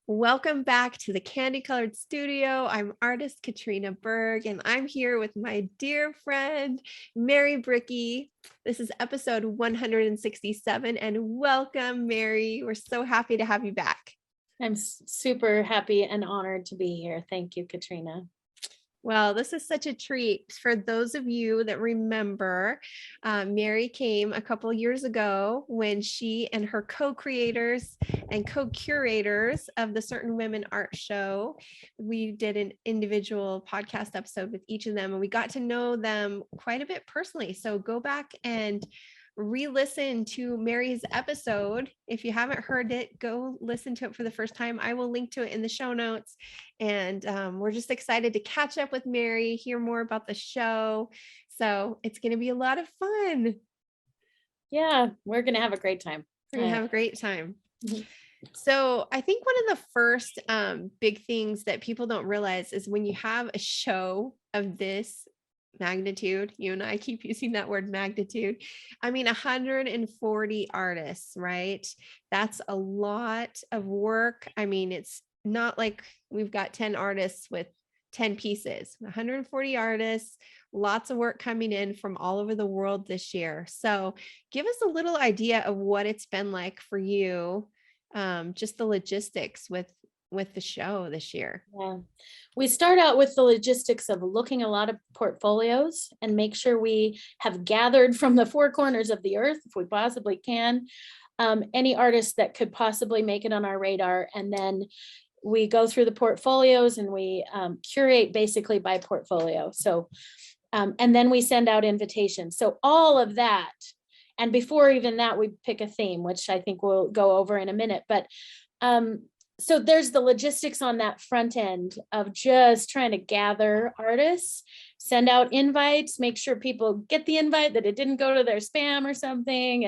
Welcome back to the Candy Colored Studio. I'm artist Katrina Berg, and I'm here with my dear friend, Mary Brickey. This is episode 167, and welcome, Mary. We're so happy to have you back. I'm super happy and honored to be here. Thank you, Katrina. Well, this is such a treat. For those of you that remember, Mary came a couple of years ago when she and her co-creators and co-curators of the Certain Women Art Show, we did an individual podcast episode with each of them, and we got to know them quite a bit personally. So go back and re-listen to Mary's episode. If you haven't heard it, go listen to it for the first time. I will link to it in the show notes. And we're just excited to catch up with Mary, hear more about the show. So it's going to be a lot of fun. Yeah, we're going to have a great time. We're going to have a great time. So I think one of the first big things that people don't realize is when you have a show of this magnitude, you and I keep using that word magnitude. I mean, 140 artists, right? That's a lot of work. I mean, it's not like we've got 10 artists with 10 pieces, 140 artists, lots of work coming in from all over the world this year. So give us a little idea of what it's been like for you, just the logistics with the show this year. Yeah, we start out with the logistics of looking a lot of portfolios and make sure we have gathered from the four corners of the earth, if we possibly can, any artists that could possibly make it on our radar. And then we go through the portfolios and we curate basically by portfolio. So, and then we send out invitations. So all of that. And before even that, we pick a theme, which I think we'll go over in a minute. But so there's the logistics on that front end of just trying to gather artists, send out invites, make sure people get the invite, that it didn't go to their spam or something,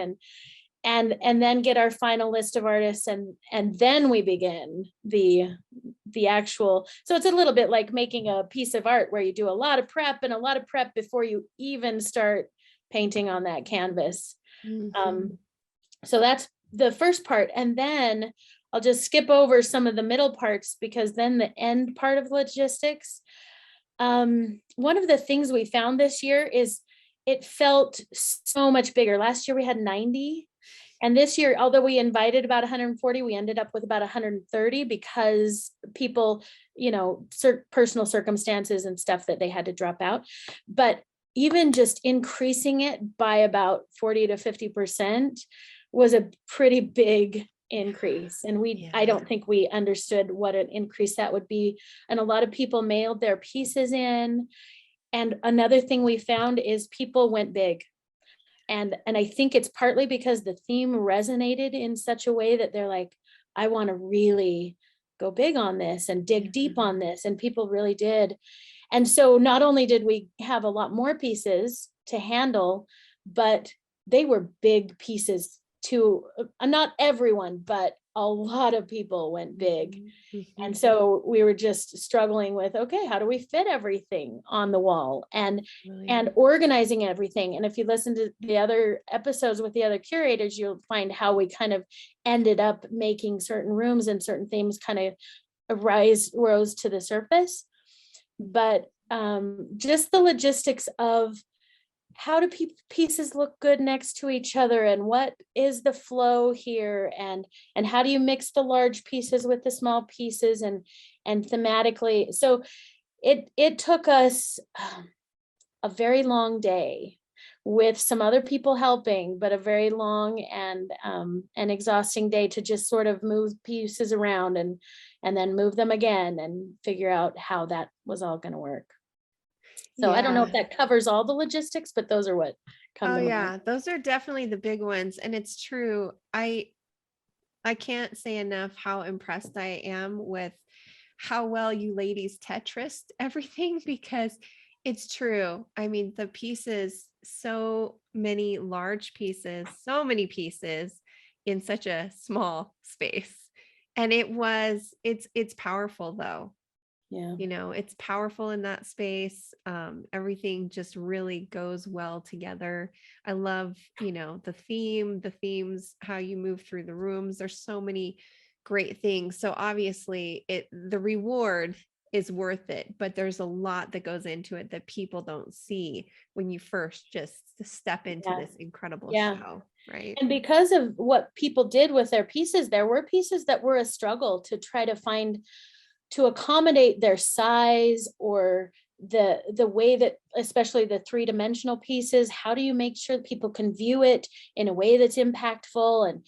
and then get our final list of artists, and then we begin the actual. So it's a little bit like making a piece of art where you do a lot of prep before you even start painting on that canvas. Mm-hmm. So that's the first part, and then I'll just skip over some of the middle parts because then the end part of logistics. One of the things we found this year is it felt so much bigger. Last year we had 90. And this year, although we invited about 140, we ended up with about 130 because people, personal circumstances and stuff that they had to drop out. But even just increasing it by about 40 to 50% was a pretty big increase. And I don't think we understood what an increase that would be. And a lot of people mailed their pieces in. And another thing we found is people went big. And I think it's partly because the theme resonated in such a way that they're like, I want to really go big on this and dig deep on this. And people really did. And so not only did we have a lot more pieces to handle, but they were big pieces to not everyone, but a lot of people went big. Mm-hmm. And so we were just struggling with, okay, how do we fit everything on the wall and organizing everything? And if you listen to the other episodes with the other curators, you'll find how we kind of ended up making certain rooms and certain themes kind of rose to the surface. But just the logistics of how do pieces look good next to each other, and what is the flow here, and how do you mix the large pieces with the small pieces and thematically. So it took us a very long day with some other people helping, but a very long and exhausting day to just sort of move pieces around and then move them again and figure out how that was all going to work. So I don't know if that covers all the logistics, but those are what come to mind. Yeah, those are definitely the big ones. And it's true. I can't say enough how impressed I am with how well you ladies Tetrised everything, because it's true. I mean, the pieces, so many large pieces, so many pieces in such a small space. And it's powerful though. Yeah. It's powerful in that space. Everything just really goes well together. I love, the themes, how you move through the rooms. There's so many great things. So obviously the reward is worth it, but there's a lot that goes into it that people don't see when you first just step into Yeah. this incredible Yeah. show, right? And because of what people did with their pieces, there were pieces that were a struggle to try to find, to accommodate their size, or the way that, especially the three-dimensional pieces, how do you make sure that people can view it in a way that's impactful,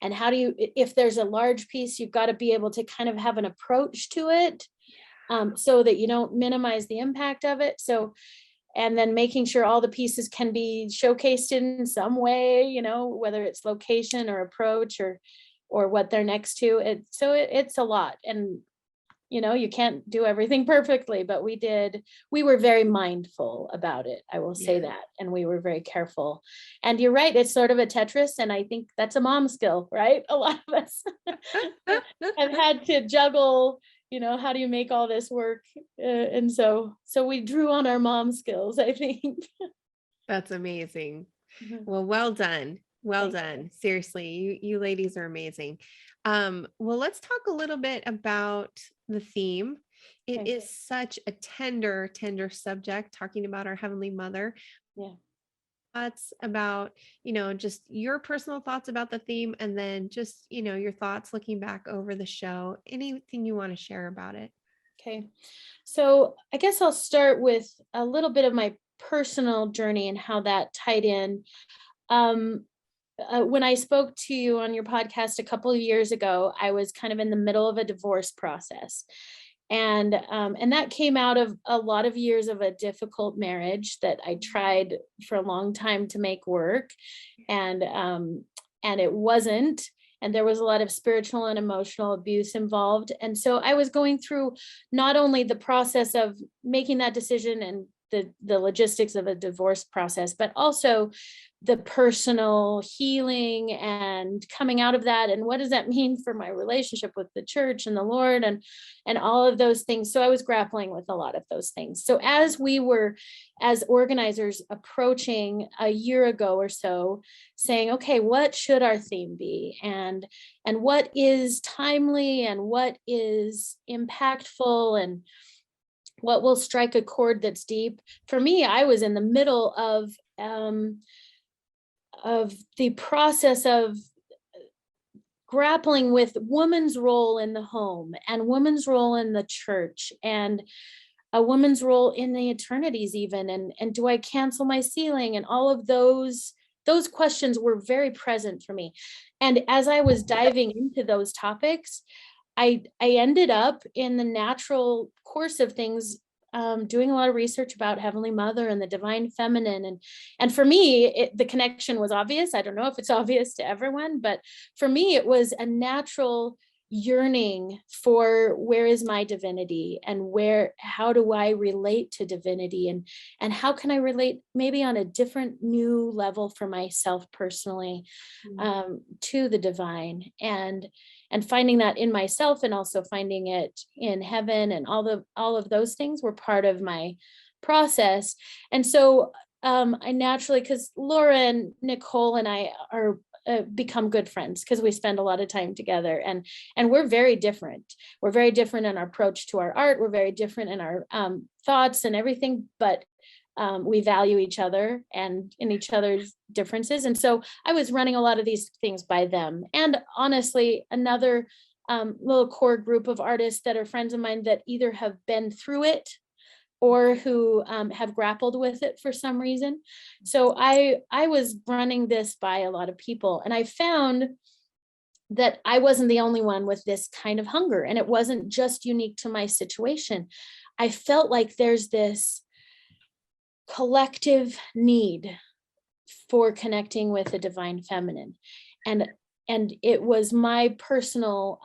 and how do you, if there's a large piece, you've got to be able to kind of have an approach to it, so that you don't minimize the impact of it. So, and then making sure all the pieces can be showcased in some way, you know, whether it's location or approach or what they're next to it. So it's a lot. And, you know, you can't do everything perfectly, but we were very mindful about it. I will say Yeah. that. And we were very careful. And you're right, it's sort of a Tetris. And I think that's a mom skill, right? A lot of us have had to juggle, you know, how do you make all this work? And so we drew on our mom skills, I think. That's amazing. Mhm. Well done. Well Thank done. Seriously, you ladies are amazing. Well, let's talk a little bit about the theme. It Okay. is such a tender, tender subject, talking about our Heavenly Mother. Yeah. Thoughts about, just your personal thoughts about the theme, and then just, your thoughts looking back over the show. Anything you want to share about it? Okay. So I guess I'll start with a little bit of my personal journey and how that tied in. Um, when I spoke to you on your podcast a couple of years ago, I was kind of in the middle of a divorce process. And that came out of a lot of years of a difficult marriage that I tried for a long time to make work. And it wasn't. And there was a lot of spiritual and emotional abuse involved. And so I was going through not only the process of making that decision and the logistics of a divorce process, but also the personal healing and coming out of that, and what does that mean for my relationship with the church and the Lord, and all of those things. So I was grappling with a lot of those things. So as we were, as organizers, approaching a year ago or so, saying, okay, what should our theme be, and what is timely, and what is impactful, and what will strike a chord that's deep. For me, I was in the middle of the process of grappling with woman's role in the home, and woman's role in the church, and a woman's role in the eternities even, and do I cancel my ceiling, and all of those questions were very present for me. And as I was diving into those topics, I ended up, in the natural course of things, doing a lot of research about Heavenly Mother and the divine feminine. And for me, the connection was obvious. I don't know if it's obvious to everyone, but for me, it was a natural yearning for, where is my divinity, and how do I relate to divinity, and how can I relate maybe on a different new level for myself personally, to the divine, and finding that in myself, and also finding it in heaven, and all of those things were part of my process. And so I naturally, because Laura and Nicole and I are become good friends, because we spend a lot of time together, and we're very different. We're very different in our approach to our art. We're very different in our thoughts and everything, but we value each other and in each other's differences. And so I was running a lot of these things by them. And honestly, another little core group of artists that are friends of mine that either have been through it or who have grappled with it for some reason. So I was running this by a lot of people, and I found that I wasn't the only one with this kind of hunger, and it wasn't just unique to my situation. I felt like there's this collective need for connecting with the divine feminine, and it was my personal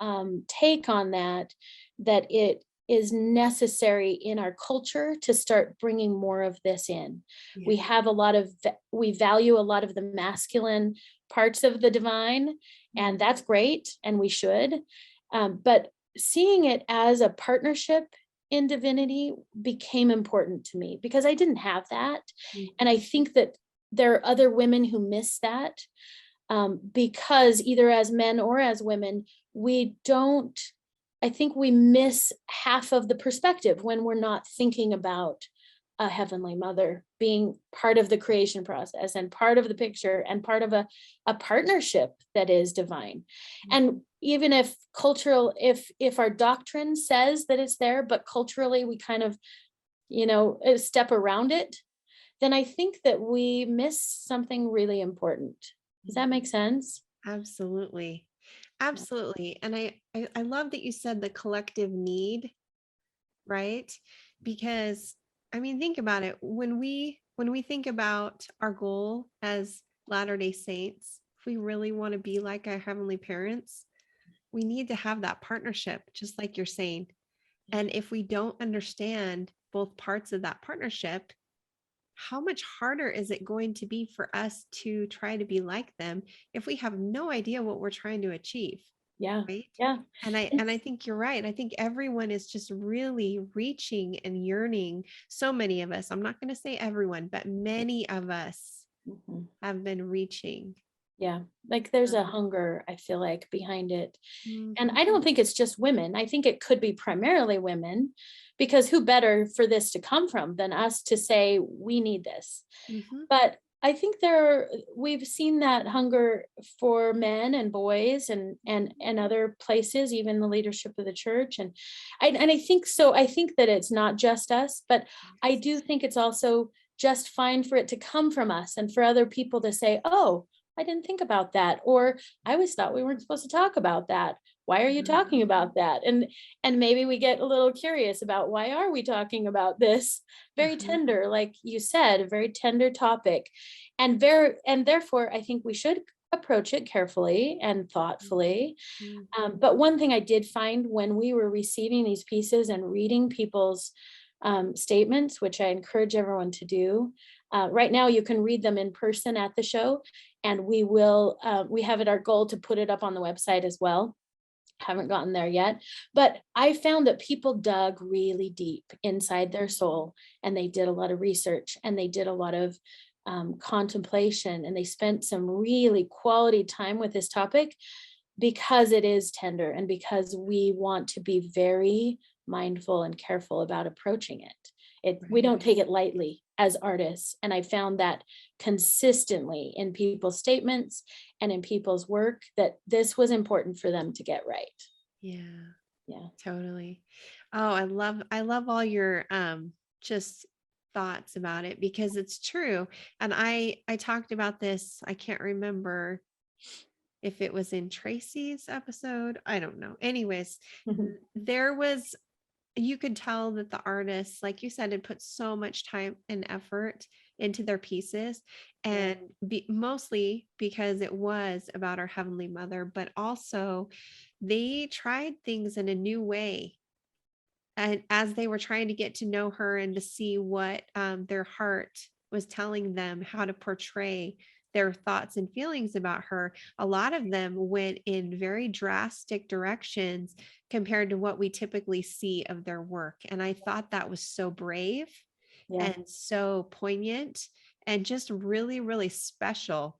take on that it is necessary in our culture to start bringing more of this in. Yeah. We value a lot of the masculine parts of the divine, and that's great, and we should, but seeing it as a partnership in divinity became important to me, because I didn't have that. And I think that there are other women who miss that, because either as men or as women, I think we miss half of the perspective when we're not thinking about a heavenly mother being part of the creation process and part of the picture and part of a partnership that is divine. And even if if our doctrine says that it's there, but culturally we kind of, step around it, then I think that we miss something really important. Does that make sense? Absolutely. Yeah. Absolutely. And I love that you said the collective need, right? Because I mean, think about it. When we think about our goal as Latter-day Saints, if we really want to be like our heavenly parents, we need to have that partnership, just like you're saying. And if we don't understand both parts of that partnership, how much harder is it going to be for us to try to be like them if we have no idea what we're trying to achieve? Yeah. Right. Yeah. And I think you're right. I think everyone is just really reaching and yearning. So many of us, I'm not going to say everyone, but many of us Mhm. have been reaching. Yeah. Like there's a hunger, I feel like, behind it. And Mhm, I don't think it's just women. I think it could be primarily women, because who better for this to come from than us to say, we need this. mhm. But I think we've seen that hunger for men and boys and other places, even the leadership of the church. And I think so. I think that it's not just us, but I do think it's also just fine for it to come from us and for other people to say, oh, I didn't think about that. Or I always thought we weren't supposed to talk about that. Why are you Mhm, talking about that? And maybe we get a little curious about, why are we talking about this? Very mhm, tender, like you said, a very tender topic. And therefore I think we should approach it carefully and thoughtfully. mhm, But one thing I did find when we were receiving these pieces and reading people's statements, which I encourage everyone to do. Right now, you can read them in person at the show, and we have it our goal to put it up on the website as well. Haven't gotten there yet, but I found that people dug really deep inside their soul, and they did a lot of research, and they did a lot of contemplation, and they spent some really quality time with this topic, because it is tender and because we want to be very mindful and careful about approaching it. We right. don't take it lightly as artists. And I found that consistently in people's statements and in people's work, that this was important for them to get right. Yeah, Yeah. totally. Oh, I love all your just thoughts about it because it's true. And I talked about this, I can't remember if it was in Tracy's episode. I don't know. Anyways, Mhm. there was, you could tell that the artists, like you said, had put so much time and effort into their pieces, Yeah. and mostly because it was about our Heavenly Mother, but also they tried things in a new way. And as they were trying to get to know her and to see what their heart was telling them, how to portray their thoughts and feelings about her, a lot of them went in very drastic directions compared to what we typically see of their work. And I thought that was so brave Yeah. and so poignant and just really, really special.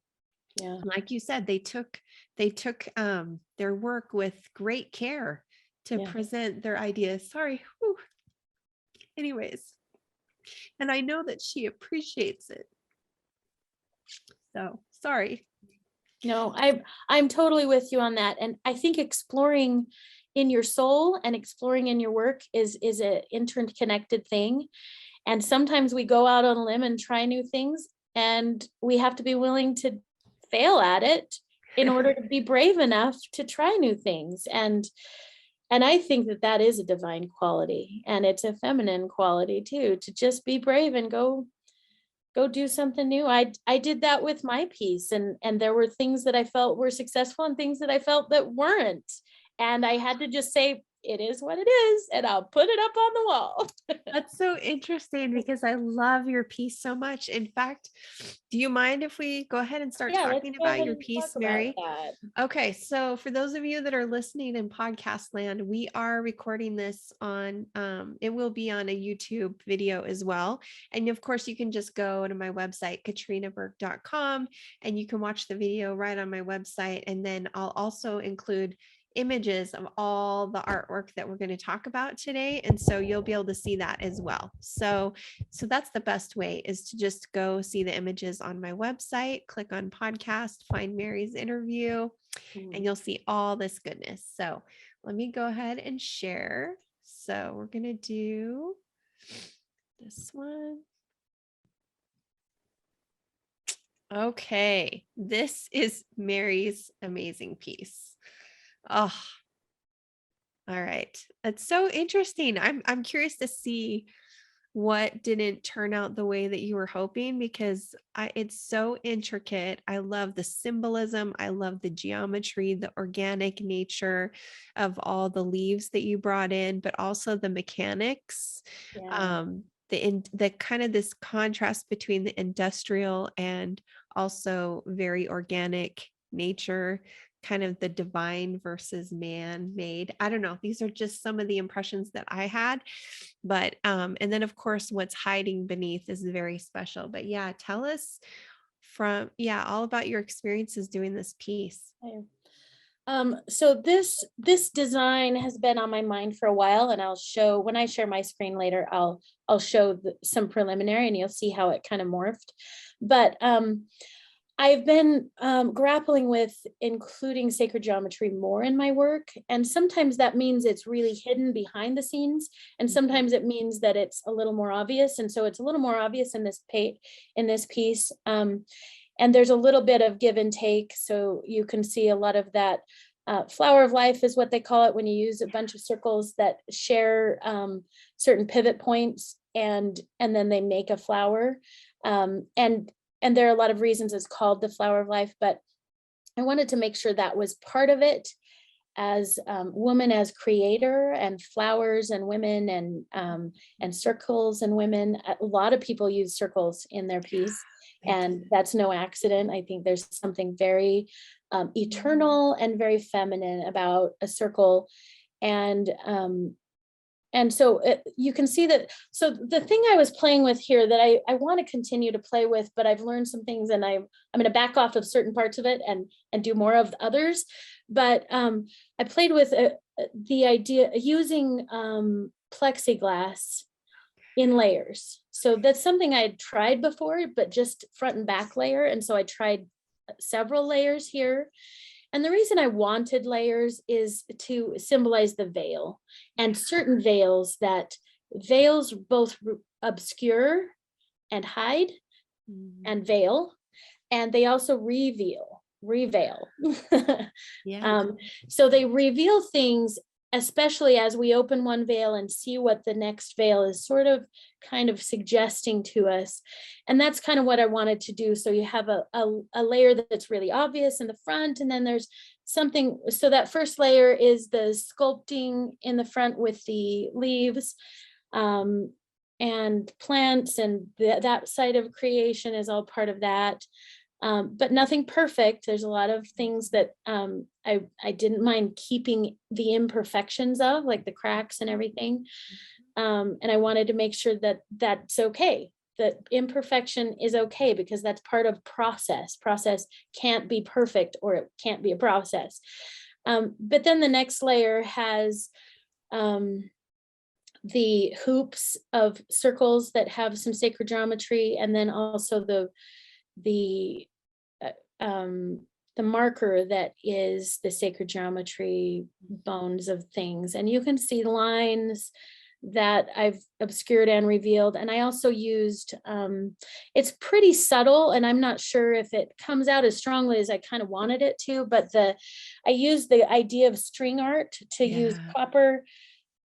Yeah. Like you said, they took their work with great care to Yeah. present their ideas. Sorry. Whew. Anyways, and I know that she appreciates it. So sorry. No, I'm totally with you on that. And I think exploring in your soul and exploring in your work is a interconnected thing. And sometimes we go out on a limb and try new things, and we have to be willing to fail at it in order to be brave enough to try new things. And I think that that is a divine quality, and it's a feminine quality too, to just be brave and go do something new. I did that with my piece, and there were things that I felt were successful and things that I felt that weren't. And I had to just say, it is what it is, and I'll put it up on the wall. That's so interesting because I love your piece so much. In fact, do you mind if we go ahead and start Yeah, let's talking go about ahead your and talk piece, about Mary? that. Okay, so for those of you that are listening in podcast land, we are recording this on, it will be on a YouTube video as well. And of course, you can just go to my website, katrinaberg.com, and you can watch the video right on my website. And then I'll also include images of all the artwork that we're going to talk about today. And so you'll be able to see that as well. So that's the best way, is to just go see the images on my website, click on podcast, find Mary's interview, and you'll see all this goodness. So let me go ahead and share. So we're going to do this one. Okay, this is Mary's amazing piece. Oh, all right. That's so interesting. I'm curious to see what didn't turn out the way that you were hoping, because it's so intricate. I love the symbolism. I love the geometry, the organic nature of all the leaves that you brought in, but also the mechanics. Yeah. The kind of this contrast between the industrial and also very organic nature, kind of the divine versus man made. I don't know. These are just some of the impressions that I had. But and then of course what's hiding beneath is very special. But yeah, tell us all about your experiences doing this piece. So this design has been on my mind for a while, and I'll show, when I share my screen later, I'll show some preliminary, and you'll see how it kind of morphed. But I've been grappling with including sacred geometry more in my work. And sometimes that means it's really hidden behind the scenes. And sometimes it means that it's a little more obvious. And so it's a little more obvious in this piece. And there's a little bit of give and take. So you can see a lot of that. Flower of life is what they call it when you use a bunch of circles that share certain pivot points, and then they make a flower. And there are a lot of reasons it's called the flower of life, but I wanted to make sure that was part of it, as woman as creator, and flowers and women, and circles and women. A lot of people use circles in their piece, and that's no accident. I think there's something very eternal and very feminine about a circle. And so you can see that. So the thing I was playing with here that I want to continue to play with, but I've learned some things, and I'm going to back off of certain parts of it and do more of the others. But I played with the idea using plexiglass in layers. So that's something I had tried before, but just front and back layer. And so I tried several layers here. And the reason I wanted layers is to symbolize the veil, and certain veils both obscure and hide and veil, and they also reveal. Yeah. So they reveal things, especially as we open one veil and see what the next veil is sort of kind of suggesting to us. And that's kind of what I wanted to do. So you have a layer that's really obvious in the front, and then there's something. So that first layer is the sculpting in the front with the leaves and plants, and that side of creation is all part of that. But nothing perfect. There's a lot of things that I didn't mind keeping the imperfections of, like the cracks and everything. And I wanted to make sure that that's okay. That imperfection is okay, because that's part of process. Process can't be perfect, or it can't be a process. But then the next layer has the hoops of circles that have some sacred geometry, and then also the marker that is the sacred geometry bones of things. And you can see lines that I've obscured and revealed. And I also used, it's pretty subtle, and I'm not sure if it comes out as strongly as I kind of wanted it to, but I used the idea of string art to use copper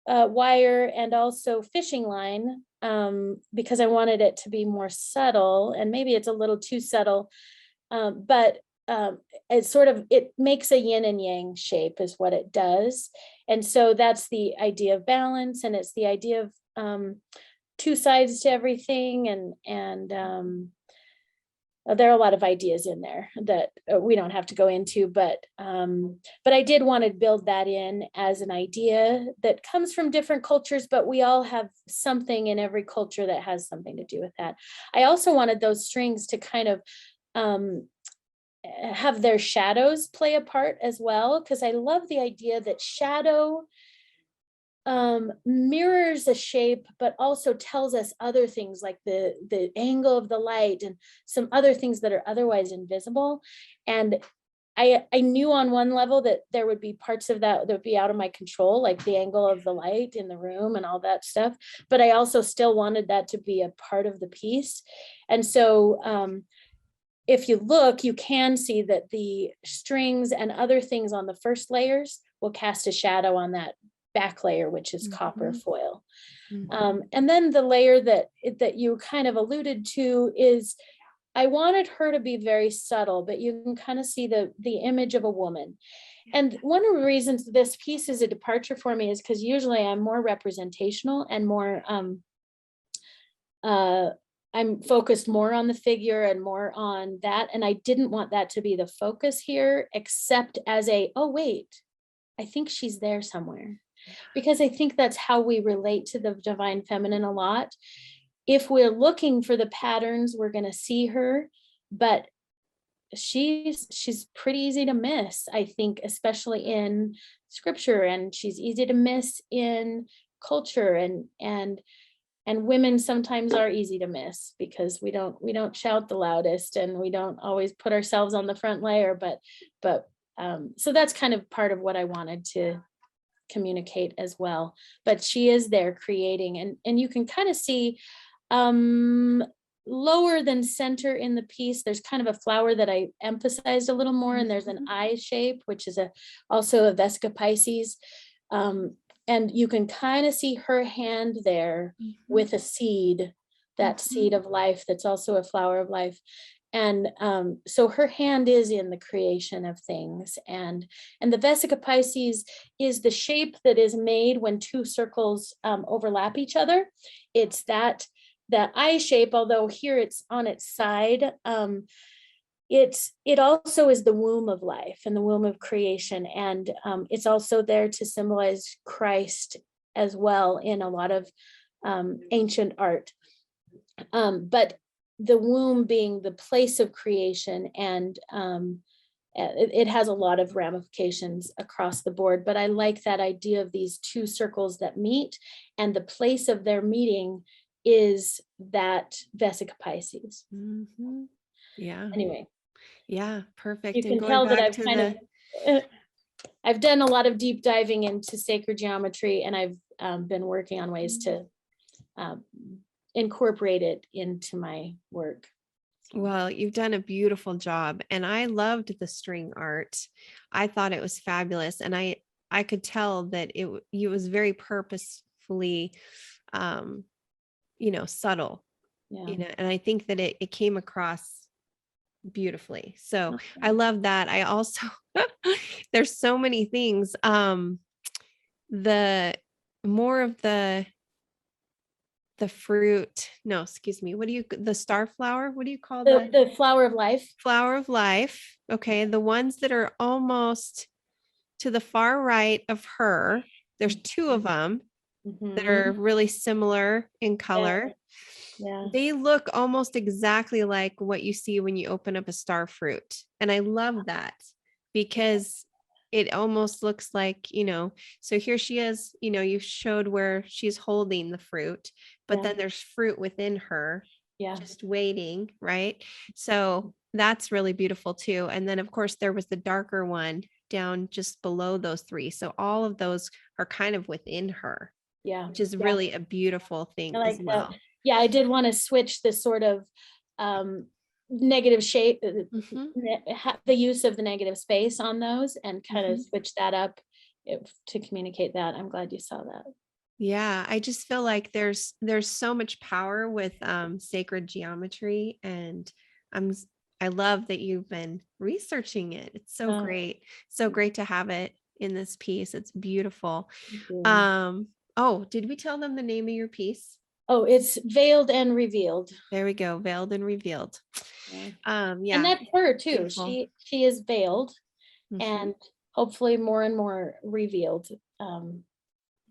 wire and also fishing line, because I wanted it to be more subtle, and maybe it's a little too subtle. But it makes a yin and yang shape is what it does. And so that's the idea of balance, and it's the idea of two sides to everything. And there are a lot of ideas in there that we don't have to go into, but I did want to build that in as an idea that comes from different cultures, but we all have something in every culture that has something to do with that. I also wanted those strings to kind of have their shadows play a part as well, because I love the idea that shadow mirrors a shape, but also tells us other things like the angle of the light and some other things that are otherwise invisible. And I knew on one level that there would be parts of that would be out of my control, like the angle of the light in the room and all that stuff. But I also still wanted that to be a part of the piece. And so if you look, you can see that the strings and other things on the first layers will cast a shadow on that back layer, which is copper foil. And then the layer that you kind of alluded to is, I wanted her to be very subtle, but you can kind of see the image of a woman. And one of the reasons this piece is a departure for me is because usually I'm more representational and more I'm focused more on the figure and more on that. And I didn't want that to be the focus here, except as oh wait, I think she's there somewhere. Because I think that's how we relate to the divine feminine a lot. If we're looking for the patterns, we're going to see her, but she's pretty easy to miss, I think, especially in scripture, and she's easy to miss in culture, and women sometimes are easy to miss because we don't shout the loudest and we don't always put ourselves on the front layer, but so that's kind of part of what I wanted to communicate as well. But she is there creating, and you can kind of see lower than center in the piece, there's kind of a flower that I emphasized a little more, and there's an eye shape, which is also a Vesica Pisces. And you can kind of see her hand there with a seed, that seed of life that's also a flower of life. And so her hand is in the creation of things. And the Vesica Pisces is the shape that is made when two circles overlap each other. It's that eye shape, although here it's on its side. It also is the womb of life and the womb of creation. And it's also there to symbolize Christ as well in a lot of ancient art. But the womb being the place of creation, and it has a lot of ramifications across the board. But I like that idea of these two circles that meet, and the place of their meeting is that Vesica Pisces. Yeah. Anyway. Yeah, perfect. You can tell that I've kind of, I've done a lot of deep diving into sacred geometry, and I've been working on ways to incorporate it into my work. Well, you've done a beautiful job, and I loved the string art. I thought it was fabulous, and I could tell that it was very purposefully, subtle, and I think that it came across beautifully. So I love that. I also, there's so many things. The more of the fruit, no, excuse me. The star flower? What do you call that? The flower of life. Flower of life. Okay. The ones that are almost to the far right of her, there's two of them that are really similar in color. Yeah. They look almost exactly like what you see when you open up a star fruit. And I love that because it almost looks like, so here she is, you showed where she's holding the fruit, but then there's fruit within her, just waiting, right? So that's really beautiful too. And then of course there was the darker one down just below those three. So all of those are kind of within her. Yeah. Which is really a beautiful thing like as well. That. Yeah, I did want to switch this sort of negative shape, the use of the negative space on those, and kind of switch that up to communicate that. I'm glad you saw that. Yeah, I just feel like there's so much power with sacred geometry, and I love that you've been researching it. It's so great. So great to have it in this piece. It's beautiful. Oh, did we tell them the name of your piece? Oh, it's Veiled and Revealed. There we go. Veiled and Revealed. Yeah. And that's her too. Beautiful. She is veiled and hopefully more and more revealed.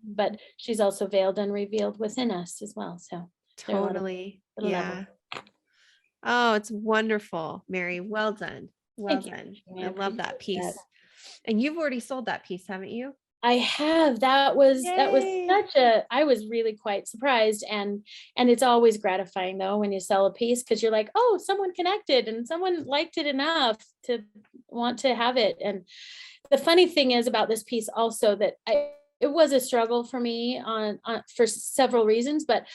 But she's also veiled and revealed within us as well. So totally. Yeah. Oh, it's wonderful, Mary. Well done. Well Thank you. done. I I love that appreciate that. piece. And you've already sold that piece, haven't you? I have. That was Yay. such a, I was really quite surprised. And it's always gratifying though when you sell a piece, because you're like, oh, someone connected and someone liked it enough to want to have it. And the funny thing is about this piece also that it was a struggle for me on for several reasons, but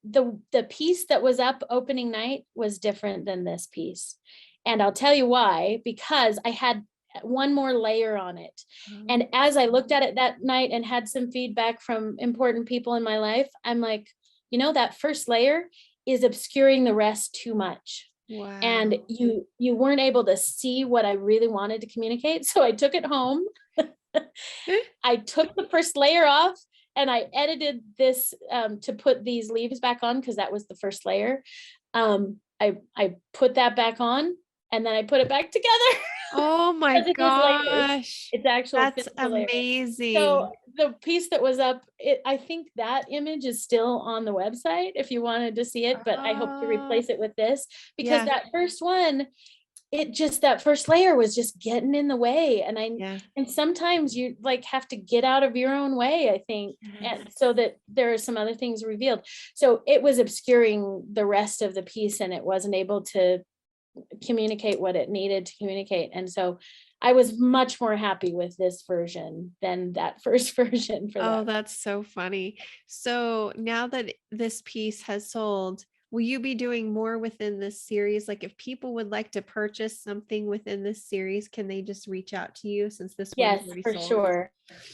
the piece that was up opening night was different than this piece. And I'll tell you why, because I had one more layer on it. And as I looked at it that night and had some feedback from important people in my life, I'm like, that first layer is obscuring the rest too much. Wow. And you weren't able to see what I really wanted to communicate. So I took it home. I took the first layer off and I edited this to put these leaves back on, because that was the first layer. I put that back on and then I put it back together. Oh my Because it is layers. gosh. It's actual That's physical layers. amazing. So the piece that was up, I think that image is still on the website if you wanted to see it, but I hope to replace it with this, because Yeah. that first one, that first layer was just getting in the way. And and sometimes you like have to get out of your own way, I think, and so that there are some other things revealed. So it was obscuring the rest of the piece and it wasn't able to communicate what it needed to communicate. And so I was much more happy with this version than that first version for that. Oh, that's so funny. So now that this piece has sold, will you be doing more within this series? Like if people would like to purchase something within this series, can they just reach out to you since this one's Yes, already for sold? sure.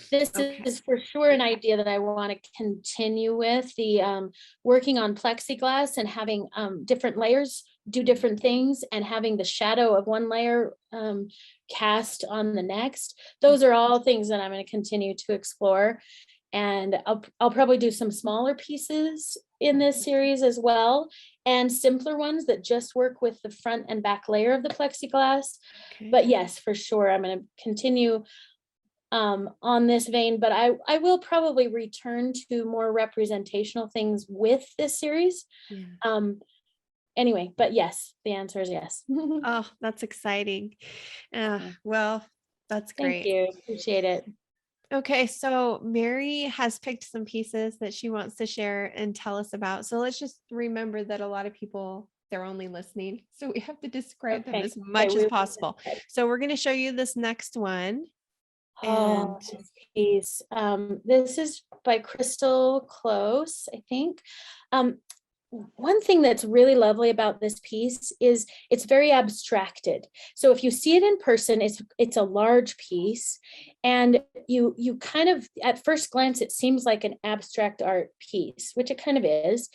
This Okay. is for sure an idea that I want to continue with, the working on plexiglass and having different layers do different things, and having the shadow of one layer cast on the next. Those are all things that I'm going to continue to explore. And I'll probably do some smaller pieces in this series as well, and simpler ones that just work with the front and back layer of the plexiglass. Okay. But yes, for sure, I'm going to continue on this vein, but I will probably return to more representational things with this series. Yeah. Anyway, but yes, the answer is yes. Oh, that's exciting. Well, that's Thank great. you. Appreciate it. Okay, so Mary has picked some pieces that she wants to share and tell us about. So let's just remember that a lot of people, they're only listening. So we have to describe them Okay. as much we as will possible. decide. So we're going to show you this next one. Oh, And this piece. This is by Crystal Close, I think. One thing that's really lovely about this piece is it's very abstracted. So if you see it in person, it's a large piece, and you kind of, at first glance, it seems like an abstract art piece, which it kind of is.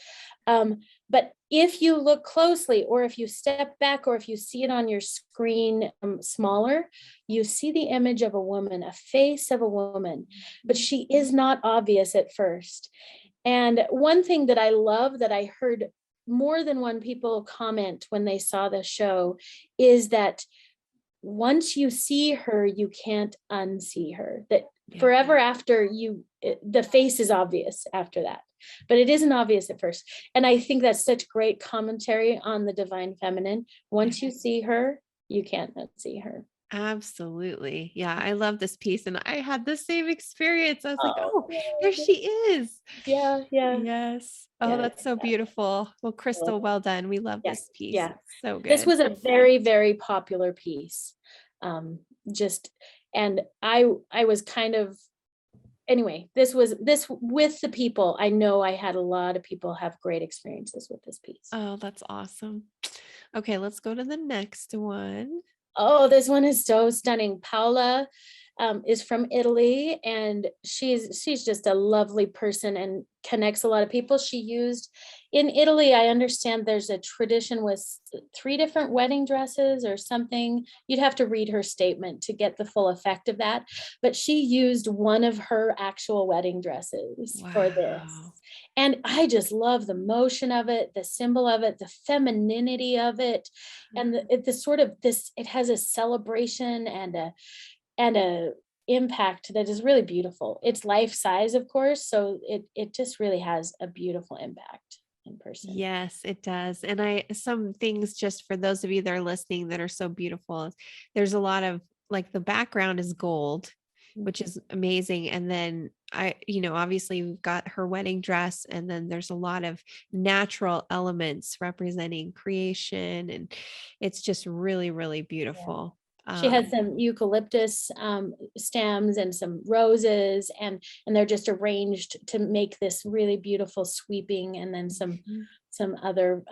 But if you look closely, or if you step back, or if you see it on your screen smaller, you see the image of a woman, a face of a woman, but she is not obvious at first. And one thing that I love that I heard more than one people comment when they saw the show is that once you see her, you can't unsee her. That forever after the face is obvious after that, but it isn't obvious at first. And I think that's such great commentary on the divine feminine. Once you see her, you can't unsee her. absolutely. Yeah, I love this piece. And I had the same experience. I was like, oh, Oh, there she is. yeah. Yes. Oh, Yeah. that's so beautiful. Well, Crystal, well done. We love Yeah. this piece. Yeah. It's so This good. was a very, very popular piece. Just, and I was kind of, anyway, this with the people. I know I had a lot of people have great experiences with this piece. Oh, that's awesome. Okay, let's go to the next one. Oh, this one is so stunning. Paola is from Italy, and she's just a lovely person and connects a lot of people. She used, in Italy, I understand there's a tradition with 3 different wedding dresses or something. You'd have to read her statement to get the full effect of that. But she used one of her actual wedding dresses for this. And I just love the motion of it, the symbol of it, the femininity of it, and the sort of this, it has a celebration and a impact that is really beautiful. It's life size, of course, so it just really has a beautiful impact. in person. Yes, it does. And some things, just for those of you that are listening, that are so beautiful. There's a lot of, like, the background is gold, which is amazing. And then obviously we've got her wedding dress, and then there's a lot of natural elements representing creation. And it's just really, really Yeah. beautiful. She has some eucalyptus stems and some roses, and they're just arranged to make this really beautiful sweeping, and then Mhm. some other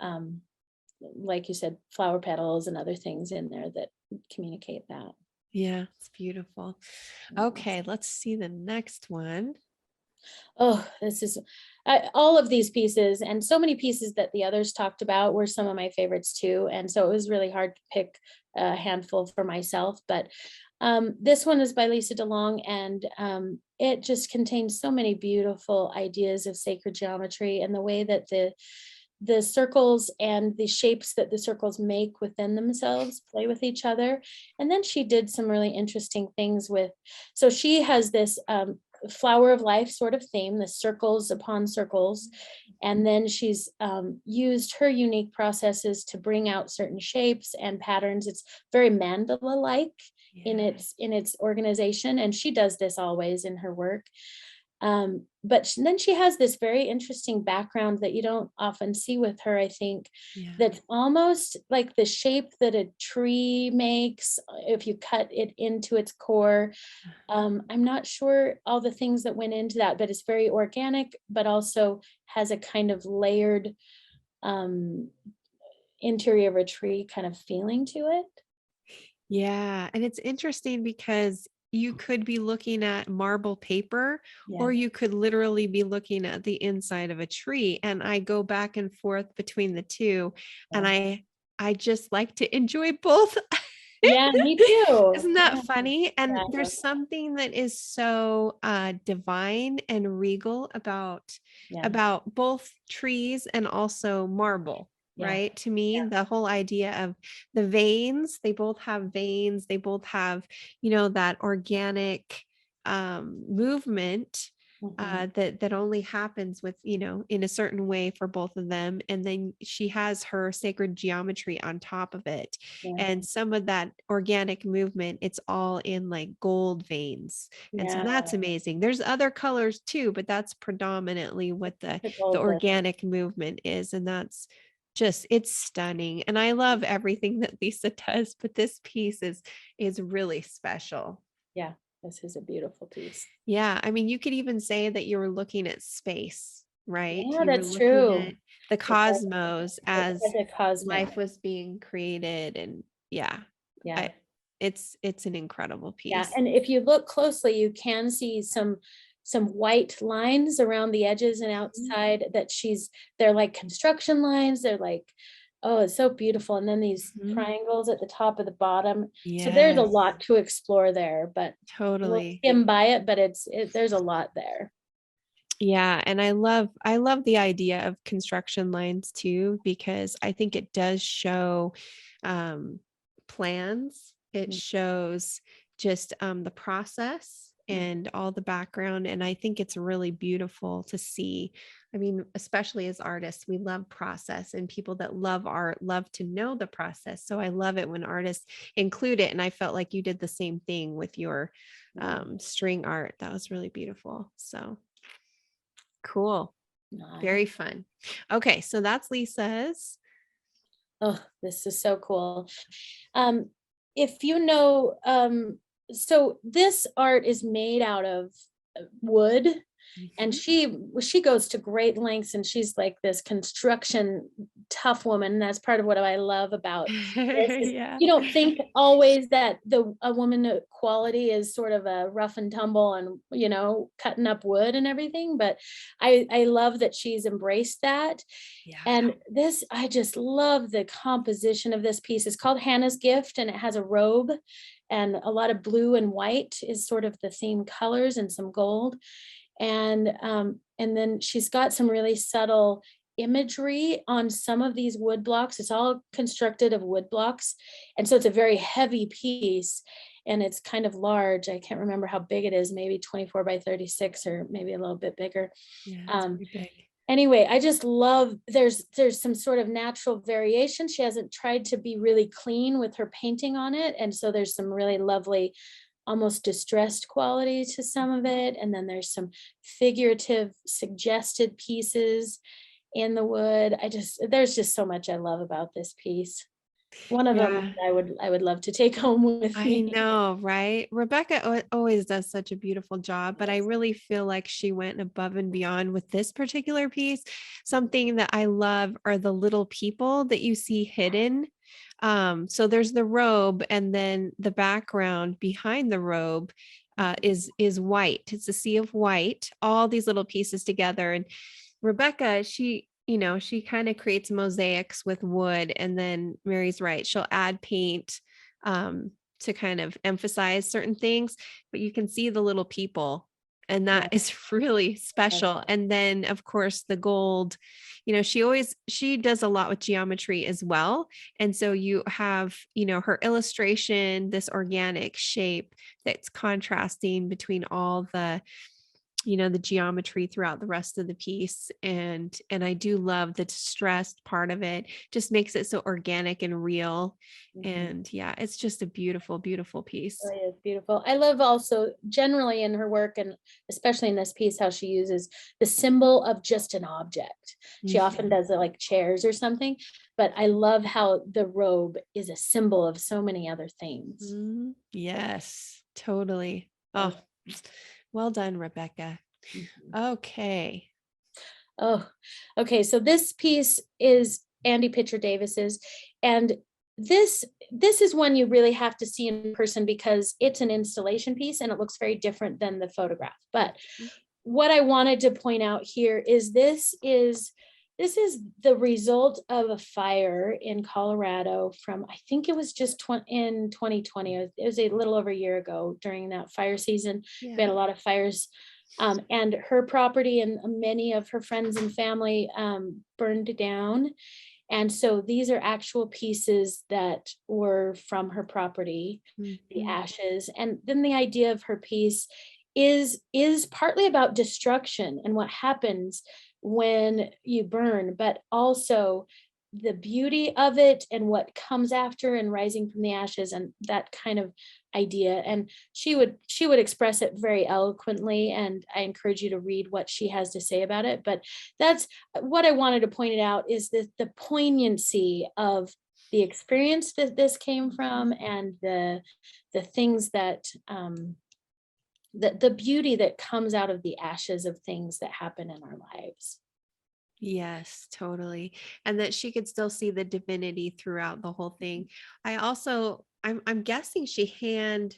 like you said, flower petals and other things in there that communicate that. Yeah, it's beautiful. Yeah. Okay, let's see the next one. Oh, this is all of these pieces, and so many pieces that the others talked about were some of my favorites too. And so it was really hard to pick a handful for myself. But this one is by Lisa DeLong, and it just contains so many beautiful ideas of sacred geometry, and the way that the circles and the shapes that the circles make within themselves play with each other. And then she did some really interesting things with, so she has this flower of life sort of theme, the circles upon circles. And then she's used her unique processes to bring out certain shapes and patterns. It's very mandala-like in Yeah. its organization. And she does this always in her work. But then she has this very interesting background that you don't often see with her, I think, Yeah. that's almost like the shape that a tree makes if you cut it into its core. I'm not sure all the things that went into that, but it's very organic, but also has a kind of layered um, interior of a tree kind of feeling to it. Yeah. And it's interesting because you could be looking at marble paper, Yeah. or you could literally be looking at the inside of a tree. And I go back and forth between the two. And Yeah. I just like to enjoy both. Yeah, me too. Isn't that Yeah. funny? And Yeah, I love there's something that is so divine and regal yeah. about both trees and also marble, Yeah. right? To me, the whole idea of the veins, they both have veins, they both have, that organic movement Mhm. that only happens with, in a certain way for both of them. And then she has her sacred geometry on top of it. Yeah. And some of that organic movement, it's all in like gold veins. And so Yeah. that's amazing. There's other colors too, but that's predominantly what the Typical of the organic movement is. And that's just, it's stunning. And I love everything that Lisa does, but this piece is really special. Yeah, this is a beautiful piece. Yeah, I mean, you could even say that you were looking at space, right? Yeah, You were that's looking at true. the It's like cosmos as a cosmic. life was being created. And yeah, Yeah. I it's an incredible Yeah. piece. And if you look closely, you can see some white lines around the edges and Mhm. outside that they're like construction lines. They're like, oh, it's so beautiful. And then these Mhm. triangles at the top of the bottom. So there's a Yes, lot to explore there, but we'll totally. skim by it, but there's a lot there. Yeah, and I love the idea of construction lines too, because I think it does show um plans. It Mm. shows just the process Mm. and all the background, and I think it's really beautiful to see. I mean, especially as artists, we love process, and people that love art love to know the process. So I love it when artists include it, and I felt like you did the same thing with your Yeah. string art. That was really beautiful. So cool. Nice. Very fun. Okay, so that's Lisa's. Oh, this is so cool. Um, if you know, so this art is made out of wood, and Mhm. she goes to great lengths, and she's like this construction tough woman. And that's part of what I love about this is Yeah. you don't think always that a woman quality is sort of a rough and tumble and cutting up wood and everything, but I love that she's embraced that. Yeah. And this, I just love the composition of this piece. It's called Hannah's Gift, and it has a robe, and a lot of blue and white is sort of the theme colors, and some gold. And then she's got some really subtle imagery on some of these wood blocks. It's all constructed of wood blocks. And so it's a very heavy piece, and it's kind of large. I can't remember how big it is, maybe 24 by 36 or maybe a little bit bigger. Yeah, it's Um, pretty big. Anyway, I just love, there's some sort of natural variation. She hasn't tried to be really clean with her painting on it. And so there's some really lovely, almost distressed quality to some of it. And then there's some figurative suggested pieces in the wood. There's just so much I love about this piece. One of them Yeah. I would love to take home with I me. know, right? Rebecca always does such a beautiful job, but I really feel like she went above and beyond with this particular piece. Something that I love are the little people that you see hidden. So there's the robe, and then the background behind the robe is white. It's a sea of white, all these little pieces together. And Rebecca, she kind of creates mosaics with wood, and then Mary's right. She'll add paint. To kind of emphasize certain things, but you can see the little people, and that is really special. And then of course the gold, she does a lot with geometry as well. And so you have, her illustration, this organic shape that's contrasting between all the geometry throughout the rest of the piece. And I do love the distressed part of it. Just makes it so organic and real. And yeah, it's just a beautiful, beautiful piece. Really is beautiful. I love also generally in her work, and especially in this piece, how she uses the symbol of just an object. She often does it like chairs or something, but I love how the robe is a symbol of so many other things. Yes, totally. Oh, well done, Rebecca. Okay. Oh, okay. So this piece is Andy Pitcher Davis's, and this is one you really have to see in person because it's an installation piece and it looks very different than the photograph. But what I wanted to point out here is this is the result of a fire in Colorado from, I think it was just in 2020. It was a little over a year ago during that fire season. We had a lot of fires. And her property and many of her friends and family burned down. And so these are actual pieces that were from her property, the ashes. And then the idea of her piece is partly about destruction and what happens when you burn, but also the beauty of it and what comes after and rising from the ashes and that kind of idea. And she would express it very eloquently, and I encourage you to read what she has to say about it. But that's what I wanted to point it out, is that the poignancy of the experience that this came from, and the things that the beauty that comes out of the ashes of things that happen in our lives. Yes, totally. And that she could still see the divinity throughout the whole thing. I'm guessing she hand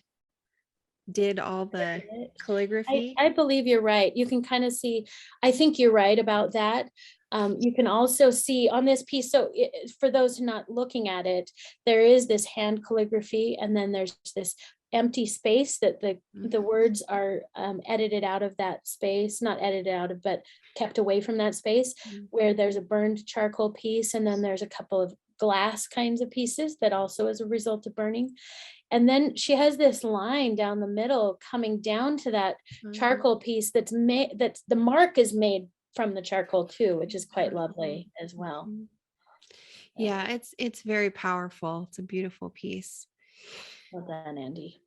did all the calligraphy. I believe you're right. You can kind of see, I think you're right about that. You can also see on this piece, so for those who are not looking at it, there is this hand calligraphy, and then there's this empty space that the words are edited out of that space, not edited out of, but kept away from that space, where there's a burned charcoal piece, and then there's a couple of glass kinds of pieces that also is a result of burning. And then she has this line down the middle coming down to that charcoal piece that's the mark is made from the charcoal too, which is quite lovely as well. Yeah, it's very powerful. It's a beautiful piece. Well done, Andy.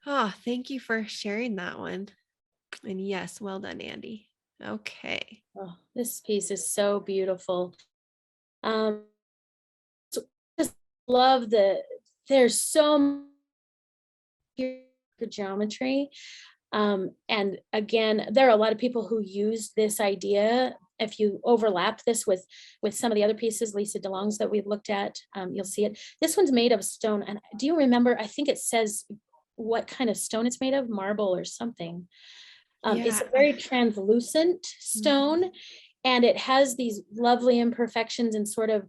Oh, thank you for sharing that one. And yes, well done, Andy. Okay. Oh, this piece is so beautiful. Just love there's so much geometry. And again, there are a lot of people who use this idea. If you overlap this with some of the other pieces, Lisa DeLong's that we've looked at, you'll see it. This one's made of stone. And do you remember, I think it says what kind of stone it's made of, marble or something. It's a very translucent stone, and it has these lovely imperfections and sort of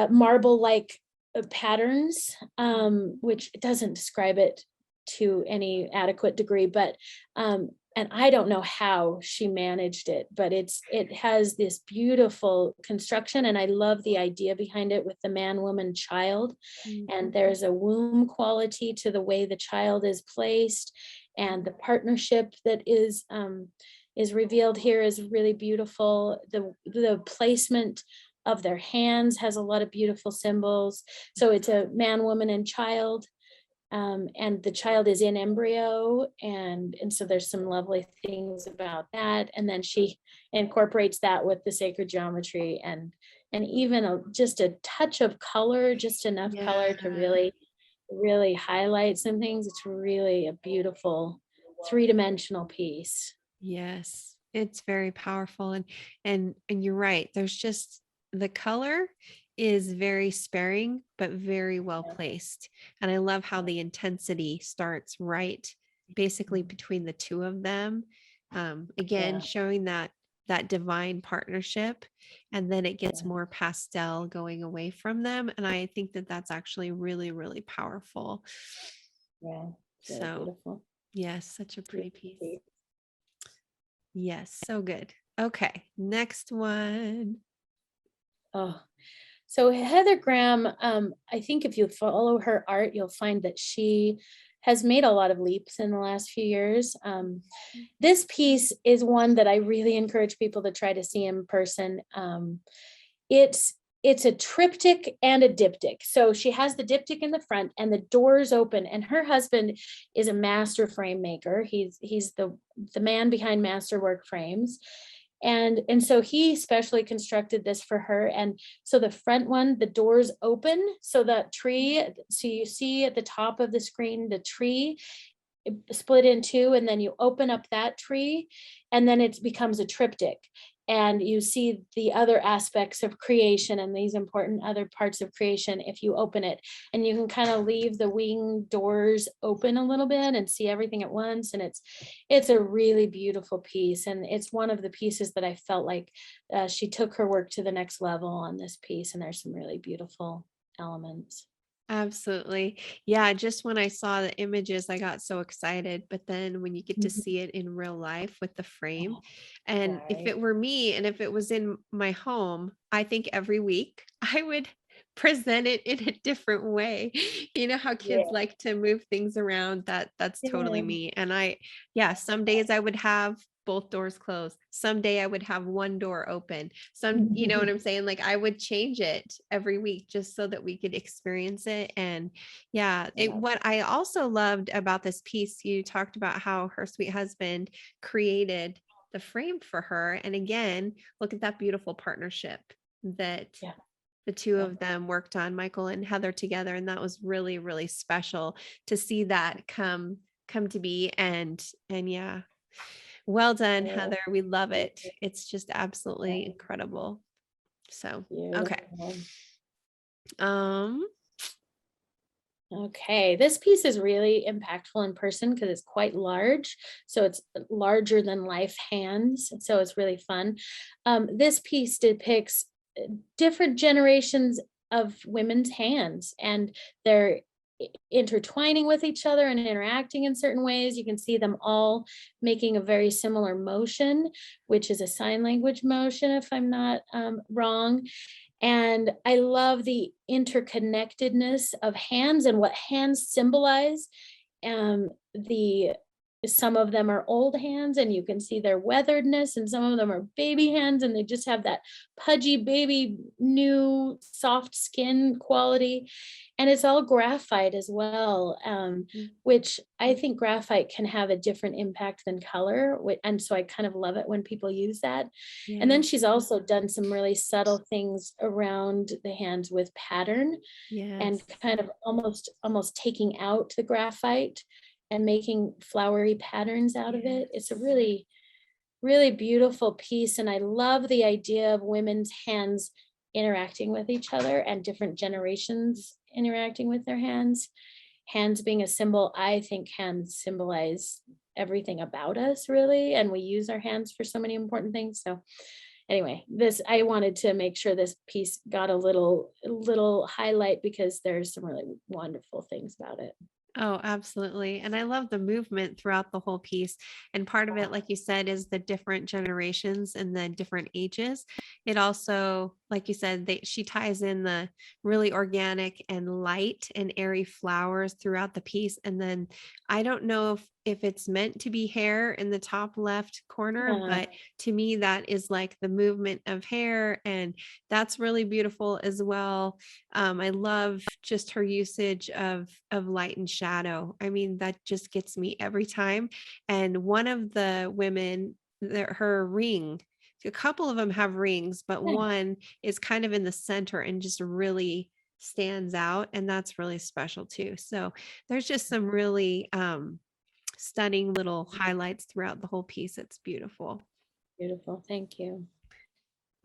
marble-like patterns, which doesn't describe it to any adequate degree, but and I don't know how she managed it, but it has this beautiful construction, and I love the idea behind it with the man, woman, child. And there's a womb quality to the way the child is placed, and the partnership that is is revealed here is really beautiful. The placement of their hands has a lot of beautiful symbols. So it's a man, woman, and child. And the child is in embryo, and so there's some lovely things about that. And then she incorporates that with the sacred geometry, and even just a touch of color, just enough color to really highlight some things. It's really a beautiful three-dimensional piece. Yes, it's very powerful. And you're right. There's just the color is very sparing, but very well placed. And I love how the intensity starts right basically between the two of them. Again, Yeah. showing that divine partnership, and then it gets more pastel going away from them. And I think that that's actually really, really powerful. Yeah, it's really So beautiful. yes, such a pretty piece. Yes, so good. Okay, next one. Oh, so Heather Graham, I think if you follow her art, you'll find that she has made a lot of leaps in the last few years. This piece is one that I really encourage people to try to see in person. It's a triptych and a diptych. So she has the diptych in the front and the doors open, and her husband is a master frame maker. He's the man behind Masterwork Frames. And so he specially constructed this for her. And so the front one, the doors open, so that tree, so you see at the top of the screen, the tree split in two, and then you open up that tree, and then it becomes a triptych. And you see the other aspects of creation and these important other parts of creation if you open it. And you can kind of leave the wing doors open a little bit and see everything at once. And it's a really beautiful piece. And it's one of the pieces that I felt like she took her work to the next level on this piece. And there's some really beautiful elements. Absolutely. Yeah, just when I saw the images, I got so excited. But then when you get to Mhm. see it in real life with the frame, and if Right. it were me and if it was in my home, I think every week I would present it in a different way. You know how Yeah. kids like to move things around? That's totally Yeah. me. And yeah, some days I would have both doors closed. Someday I would have one door open. You know what I'm saying? Like I would change it every week just so that we could experience it. And yeah, what I also loved about this piece, you talked about how her sweet husband created the frame for her. And again, look at that beautiful partnership that Yeah. the two of them worked on, Michael and Heather together. And that was really, really special to see that come to be. And yeah. Well done, Heather. We love it. It's just absolutely incredible. So, okay. Okay, this piece is really impactful in person because it's quite large. So it's larger than life hands. So it's really fun. This piece depicts different generations of women's hands, and they're intertwining with each other and interacting in certain ways. You can see them all making a very similar motion, which is a sign language motion, if I'm not wrong. And I love the interconnectedness of hands and what hands symbolize. The Some of them are old hands and you can see their weatheredness, and some of them are baby hands and they just have that pudgy baby new soft skin quality. And it's all graphite as well, which I think graphite can have a different impact than color. And so I kind of love it when people use that. And then she's also done some really subtle things around the hands with pattern, and kind of almost taking out the graphite and making flowery patterns out of it. It's a really, really beautiful piece. And I love the idea of women's hands interacting with each other and different generations interacting with their hands. Hands being a symbol, I think hands symbolize everything about us, really. And we use our hands for so many important things. So anyway, I wanted to make sure this piece got a little highlight because there's some really wonderful things about it. Oh, absolutely. And I love the movement throughout the whole piece. And part of it, like you said, is the different generations and the different ages. It also, like you said, she ties in the really organic and light and airy flowers throughout the piece. And then I don't know if it's meant to be hair in the top left corner, Yeah. but to me, that is like the movement of hair. And that's really beautiful as well. I love just her usage of light and shadow. I mean, that just gets me every time. And one of the women, her ring, a couple of them have rings, but Yeah. one is kind of in the center and just really stands out, and that's really special too. So there's just some really stunning little highlights throughout the whole piece. It's beautiful. Beautiful. Thank you.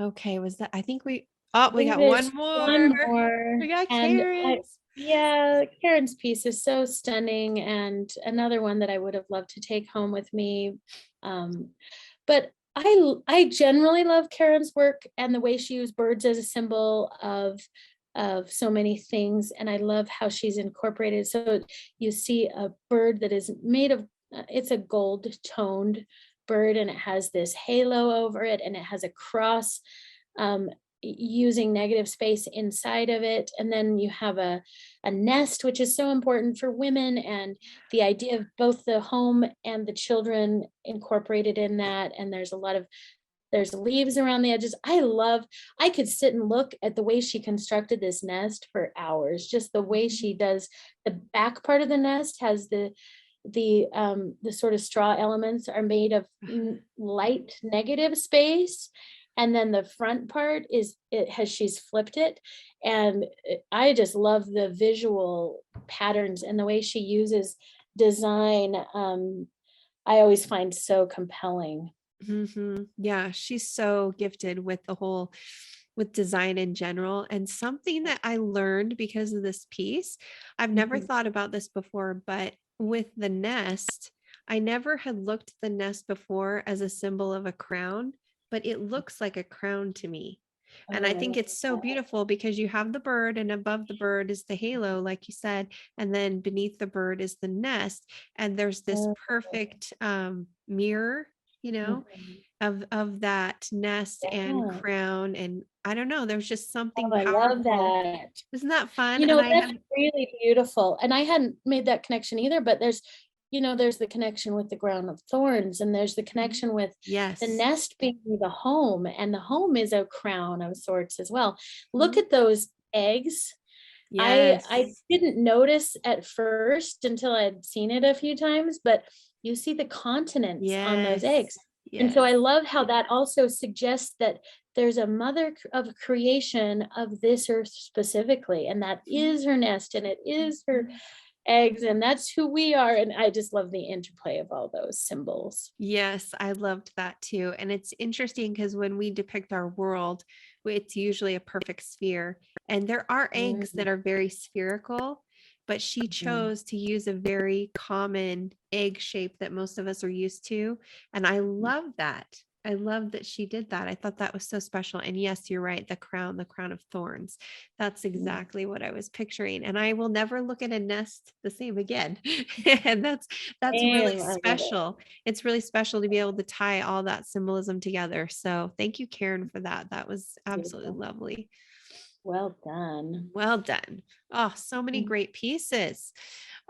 Okay, was that, I think we, I we think got one there's more. one more. We got And Karen's. yeah, Karen's piece is so stunning, and another one that I would have loved to take home with me. But I generally love Karen's work and the way she used birds as a symbol of so many things. And I love how she's incorporated. So you see a bird that is made of, it's a gold toned bird, and it has this halo over it, and it has a cross, um, using negative space inside of it. And then you have a nest, which is so important for women, and the idea of both the home and the children incorporated in that. And there's leaves around the edges. I could sit and look at the way she constructed this nest for hours. Just the way she does the back part of the nest has the sort of straw elements are made of light negative space, and then the front part is, it has, she's flipped it. And I just love the visual patterns and the way she uses design. I always find so compelling. Yeah, she's so gifted with the whole, with design in general. And something that I learned because of this piece, I've never Mhm. thought about this before, but with the nest, I never had looked at the nest before as a symbol of a crown, but it looks like a crown to me. And I Oh, I think love it's so that. beautiful because you have the bird, and above the bird is the halo, like you said, and then beneath the bird is the nest. And there's this Oh, perfect mirror, you know, mhm. of that nest and Yeah. crown. And I don't know, there's just something Oh, I love powerful. that. Isn't that fun? You And know, I that's have, really beautiful. And I hadn't made that connection either, but there's the connection with the crown of thorns, and there's the Mhm. connection with the Yes, nest being the home, and the home is a crown of sorts as well. Look Mhm. at those eggs. I Yes, didn't notice at first until I'd seen it a few times, but you see the continents on those yes, eggs. And so yes. I love how that also suggests that there's a mother of creation of this earth specifically, and that Mhm. is her nest, and it is her eggs, and that's who we are. And I just love the interplay of all those symbols. Yes, I loved that too. And it's interesting because when we depict our world, it's usually a perfect sphere. And there are eggs Mhm. that are very spherical, but she chose to use a very common egg shape that most of us are used to. And I love that. I love that she did that. I thought that was so special. And yes, you're right. The crown of thorns. That's exactly what I was picturing. And I will never look at a nest the same again. And that's really Same, I love it. special. It's really special to be able to tie all that symbolism together. So thank you, Karen, for that. That was absolutely Beautiful. lovely. Well done. Well done. Oh, so many Mm, great pieces.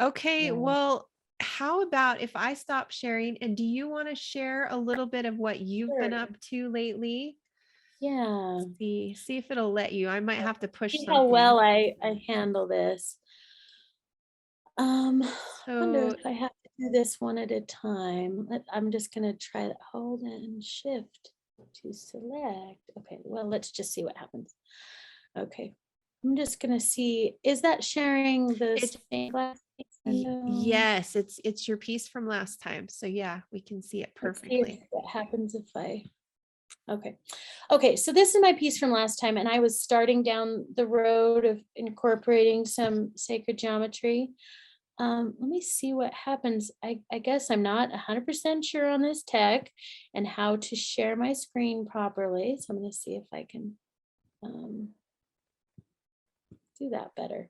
Okay, yeah, well, how about if I stop sharing, and do you want to share a little bit of what you've been sure. up to lately? Yeah. See if it'll let you. I might have to push See how well something. I handle this. Wonder So if I have to do this one at a time. I'm just gonna try that. Hold and shift to select. Okay, well, let's just see what happens. Okay. I'm just gonna see, is that sharing the it's stained glass window? yes, it's your piece from last time. So yeah, we can see it Let's see if perfectly. what happens if I, okay. Okay, so this is my piece from last time, and I was starting down the road of incorporating some sacred geometry. Let me see what happens. I guess I'm not 100% sure on this tech and how to share my screen properly. So I'm going to see if I can um, do that better.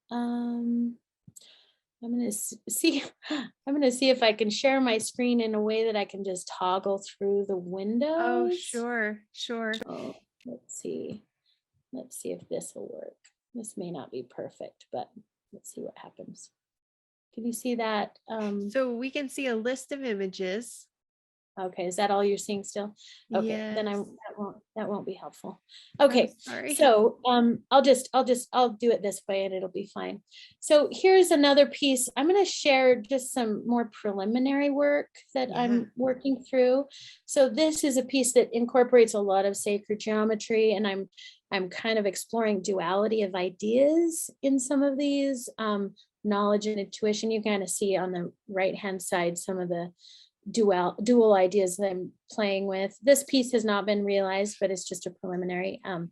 Um, I'm going to see. I'm going to see if I can share my screen in a way that I can just toggle through the Oh, windows. sure, sure. Oh, let's see. Let's see if this will work. This may not be perfect, but let's see what happens. Can you see that? So we can see a list of images. Okay, is that all you're seeing still? Okay, then Yes. that won't be helpful. I'm Okay, sorry. so I'll do it this way and it'll be fine. So here's another piece. I'm going to share just some more preliminary work that Yeah. I'm working through. So this is a piece that incorporates a lot of sacred geometry, and I'm kind of exploring duality of ideas in some of these, knowledge and intuition. You kind of see on the right hand side some of the dual ideas that I'm playing with. This piece has not been realized, but it's just a preliminary. And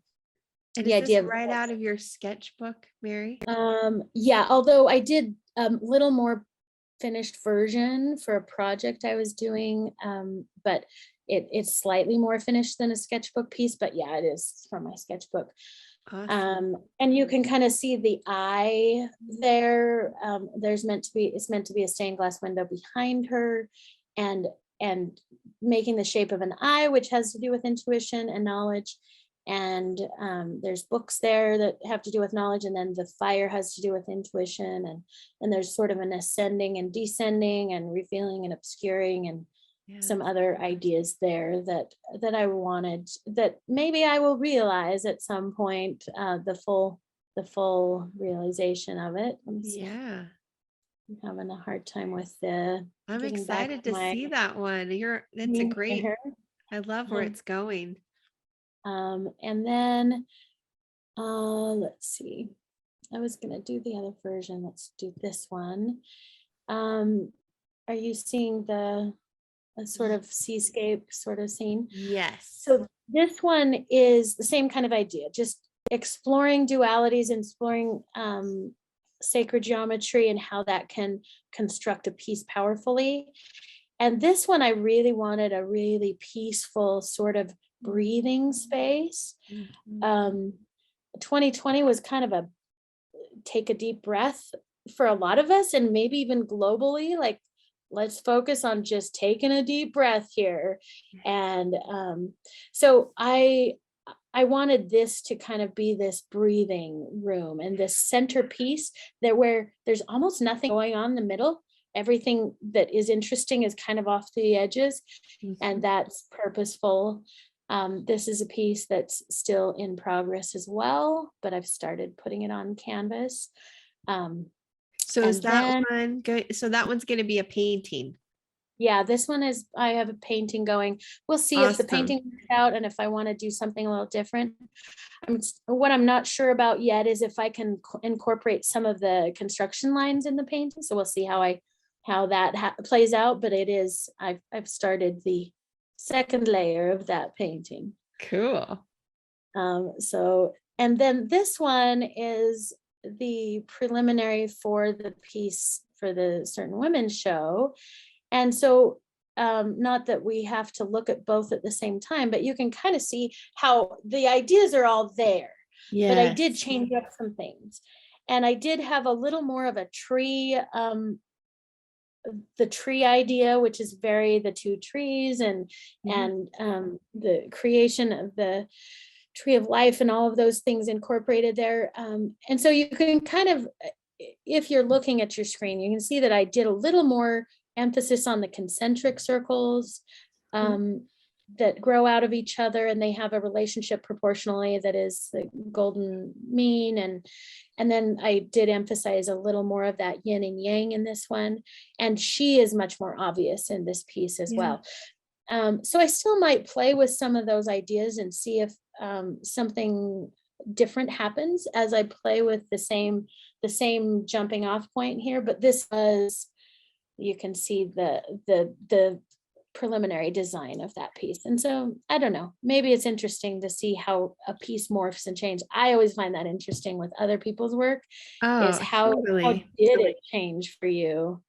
The is this idea of right out of your sketchbook, Mary? yeah, although I did a little more finished version for a project I was doing, but it's slightly more finished than a sketchbook piece, but yeah, it is from my sketchbook. Awesome. And you can kind of see the eye there. It's meant to be a stained glass window behind her, and making the shape of an eye, which has to do with intuition and knowledge. And there's books there that have to do with knowledge, and then the fire has to do with intuition, and there's sort of an ascending and descending and revealing and obscuring and some other ideas there that I wanted, that maybe I will realize at some point, the full realization of it. Yeah. I'm having a hard time with the I'm getting back excited to to my see that one. That's a great, here. I love where it's going. And then let's see. I was gonna do the other version. Let's do this one. Are you seeing the a sort of seascape sort of scene? Yes. So this one is the same kind of idea, just exploring dualities and exploring sacred geometry and how that can construct a piece powerfully. And this one, I really wanted a really peaceful sort of breathing space. 2020 was kind of a take a deep breath for a lot of us, and maybe even globally, like, let's focus on just taking a deep breath here. And so I wanted this to kind of be this breathing room and this centerpiece that where there's almost nothing going on in the middle. Everything that is interesting is kind of off the edges, and that's purposeful. This is a piece that's still in progress as well, but I've started putting it on canvas. So is that one good? So that one's going to be a painting. Yeah, this one is, I have a painting going. We'll see if the painting works out and if I want to do something a little different. What I'm not sure about yet is if I can incorporate some of the construction lines in the painting. So we'll see how that plays out. But it is, I've started the second layer of that painting. Cool. So, and then this one is the preliminary for the piece for the Certain Women show. And so, not that we have to look at both at the same time, but you can kind of see how the ideas are all there. But I did change up some things. And I did have a little more of a tree, the tree idea, which is the two trees and the creation of the tree of life and all of those things incorporated there. And so you can kind of, if you're looking at your screen, you can see that I did a little more emphasis on the concentric circles that grow out of each other, and they have a relationship proportionally that is the golden mean. And then I did emphasize a little more of that yin and yang in this one. And she is much more obvious in this piece as well. So I still might play with some of those ideas and see if something different happens as I play with the same jumping off point here. But this was, you can see the preliminary design of that piece. And so I don't know, maybe it's interesting to see how a piece morphs and change. I always find that interesting with other people's work, is how did it change for you?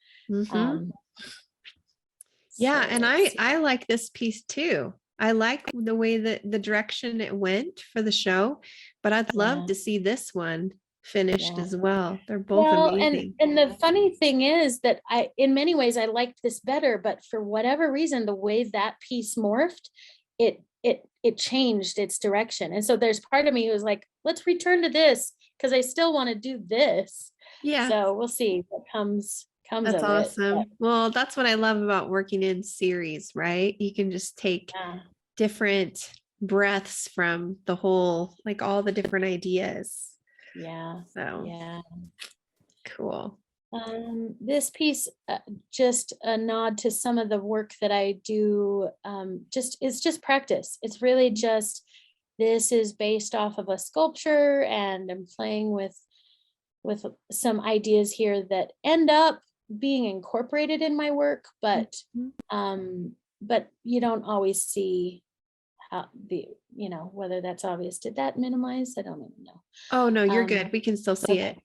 Yeah, and I like this piece too. I like the way that the direction it went for the show, but I'd love to see this one finished as well. They're both amazing. And the funny thing is that in many ways I liked this better, but for whatever reason, the way that piece morphed, it changed its direction. And so there's part of me who was like, let's return to this because I still want to do this. Yeah. So we'll see what comes comes That's of it. awesome. Well, that's what I love about working in series, right? You can just take Yeah. different breaths from the whole, like all the different ideas. Yeah. So Yeah. cool. This piece, just a nod to some of the work that I do. It's just practice. It's really just, this is based off of a sculpture, and I'm playing with some ideas here that end up being incorporated in my work, but you don't always see how whether that's obvious. Did that minimize? I don't even know. Oh no, you're good. We can still see it.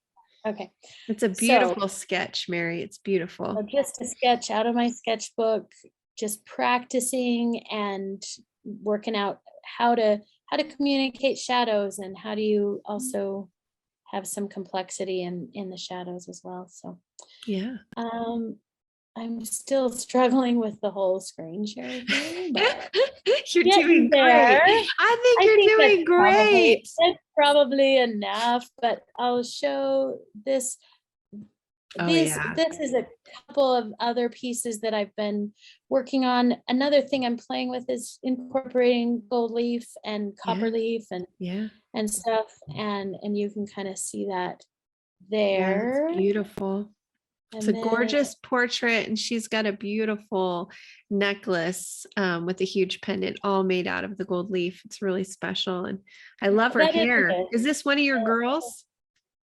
Okay. It's a beautiful sketch, Mary. It's beautiful. So just a sketch out of my sketchbook, just practicing and working out how to communicate shadows, and how do you also have some complexity in the shadows as well. So Yeah. I'm still struggling with the whole screen share thing, but You're getting doing there. great. I think you're doing great. That's probably enough, but I'll show this. Oh, This yeah. is a couple of other pieces that I've been working on. Another thing I'm playing with is incorporating gold leaf and copper leaf and stuff, and you can kind of see that there. That's beautiful. It's a gorgeous portrait, and she's got a beautiful necklace with a huge pendant, all made out of the gold leaf. It's really special, and I love her hair. Is this one of your girls?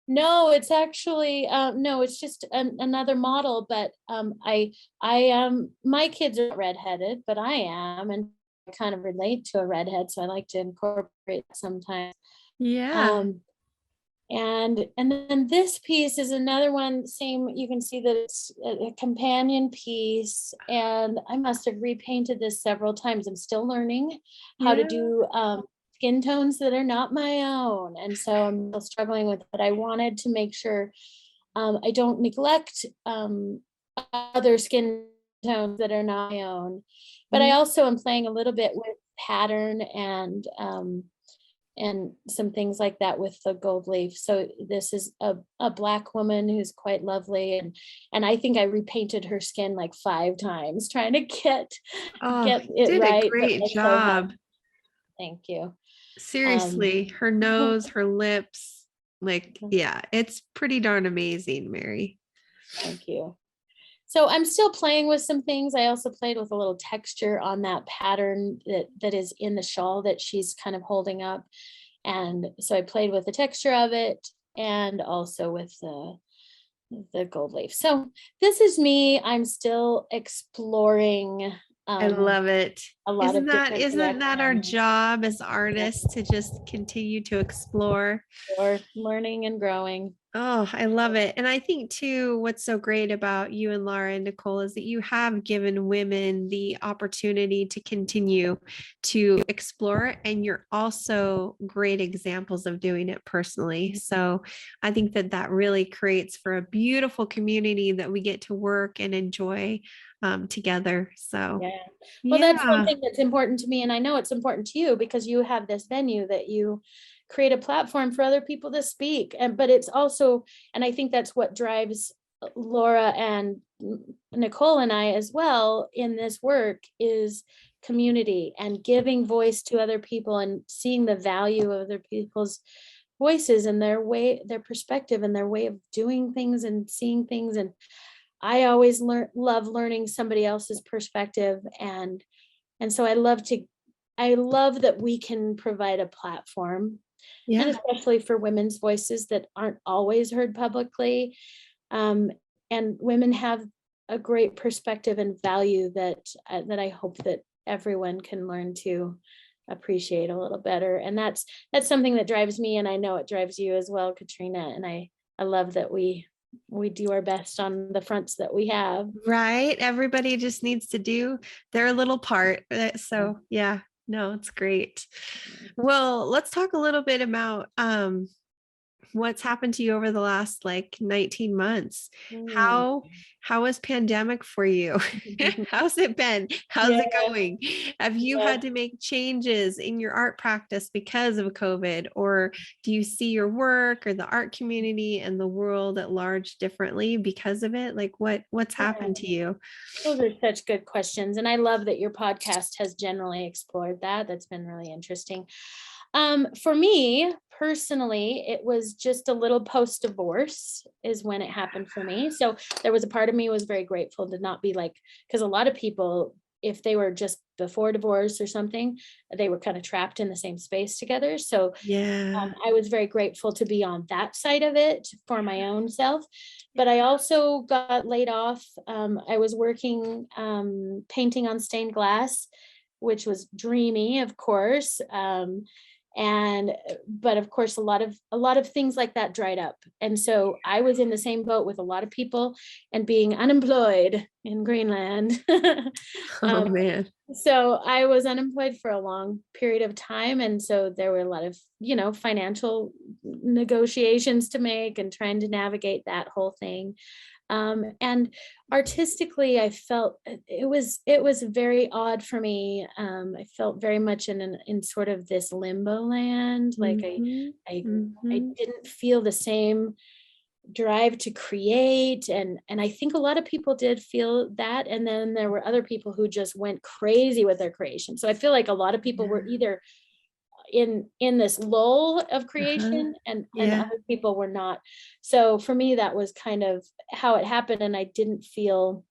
No, it's actually no, it's just another model. But I am, my kids are redheaded, but I am, and I kind of relate to a redhead, so I like to incorporate sometimes. Yeah. And then this piece is another one, same, you can see that it's a companion piece, and I must have repainted this several times. I'm still learning how to do skin tones that are not my own, and so I'm still struggling with it. But I wanted to make sure I don't neglect other skin tones that are not my own. But I also am playing a little bit with pattern and some things like that with the gold leaf. So this is a Black woman who's quite lovely, and I think I repainted her skin like 5 times trying to get it did right. A great job. Thank you. Seriously, her nose, her lips, like, yeah, it's pretty darn amazing, Mary. Thank you. So I'm still playing with some things. I also played with a little texture on that pattern that is in the shawl that she's kind of holding up. And so I played with the texture of it, and also with the gold leaf. So this is me. I'm still exploring. I love it. A lot isn't of that our job as artists, to just continue to explore or learning and growing? Oh, I love it. And I think too, what's so great about you and Laura and Nicole is that you have given women the opportunity to continue to explore, and you're also great examples of doing it personally. So I think that that really creates for a beautiful community that we get to work and enjoy together. So well, that's one thing that's important to me, and I know it's important to you because you have this venue that you create a platform for other people to speak. But it's also, and I think that's what drives Laura and Nicole and I as well in this work, is community and giving voice to other people and seeing the value of other people's voices and their perspective and their way of doing things and seeing things. And I always love learning somebody else's perspective. And so I love that we can provide a platform, and especially for women's voices that aren't always heard publicly. And women have a great perspective and value that I hope that everyone can learn to appreciate a little better. And that's something that drives me, and I know it drives you as well, Katrina. And I love that we do our best on the fronts that we have. Right. Everybody just needs to do their little part. So yeah, no, it's great. Well, let's talk a little bit about what's happened to you over the last like 19 months? Mm. How was pandemic for you? How's it been? How's Yeah, it going? Have you yeah. had to make changes in your art practice because of COVID? Or do you see your work or the art community and the world at large differently because of it? Like what's happened to you? Those are such good questions. And I love that your podcast has generally explored that. That's been really interesting. For me personally, it was just a little post-divorce is when it happened for me. So there was a part of me was very grateful to not be like, because a lot of people, if they were just before divorce or something, they were kind of trapped in the same space together. So Yeah. I was very grateful to be on that side of it for my own self. But I also got laid off. I was working painting on stained glass, which was dreamy, of course. And but of course a lot of things like that dried up, and so I was in the same boat with a lot of people and being unemployed in Greenland. Oh um, man. so I was unemployed for a long period of time, and so there were a lot of financial negotiations to make and trying to navigate that whole thing. And artistically, I felt it was very odd for me. I felt very much in sort of this limbo land. Like Mhm. I Mhm. didn't feel the same drive to create, and I think a lot of people did feel that. And then there were other people who just went crazy with their creation. So I feel like a lot of people were Yeah. either in this lull of Uh-huh. creation, and Yeah. other people were not. So for me that was kind of how it happened, and I didn't feel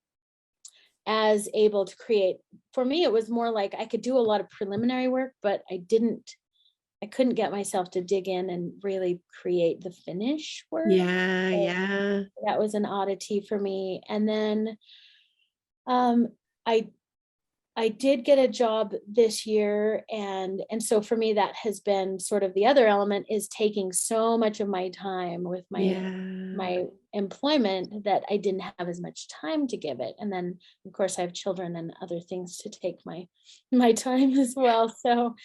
as able to create. For me it was more like I could do a lot of preliminary work, but I couldn't get myself to dig in and really create the finish work. Yeah. So Yeah. that was an oddity for me. And then um I I did get a job this year, and so for me that has been sort of the other element, is taking so much of my time with Yeah. my employment that I didn't have as much time to give it. And then of course I have children and other things to take my time as well. So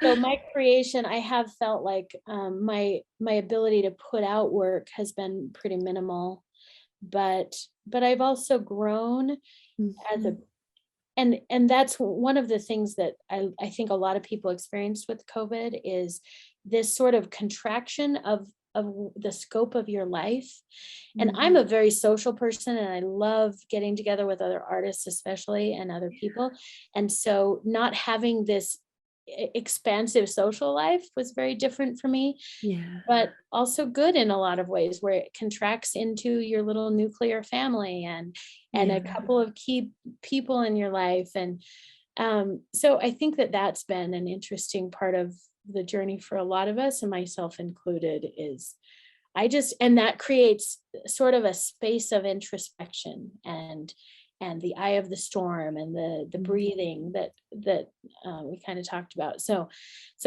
my creation, I have felt like my ability to put out work has been pretty minimal, but I've also grown as a, Mhm. and that's one of the things that I think a lot of people experienced with COVID, is this sort of contraction of the scope of your life. And I'm Mhm. a very social person, and I love getting together with other artists, especially, and other people. And so not having this expansive social life was very different for me, Yeah. but also good in a lot of ways, where it contracts into your little nuclear family and a Yeah. couple of key people in your life. And so I think that that's been an interesting part of the journey for a lot of us, and myself included, is and that creates sort of a space of introspection and the eye of the storm and the Mhm. breathing that we kind of talked about. So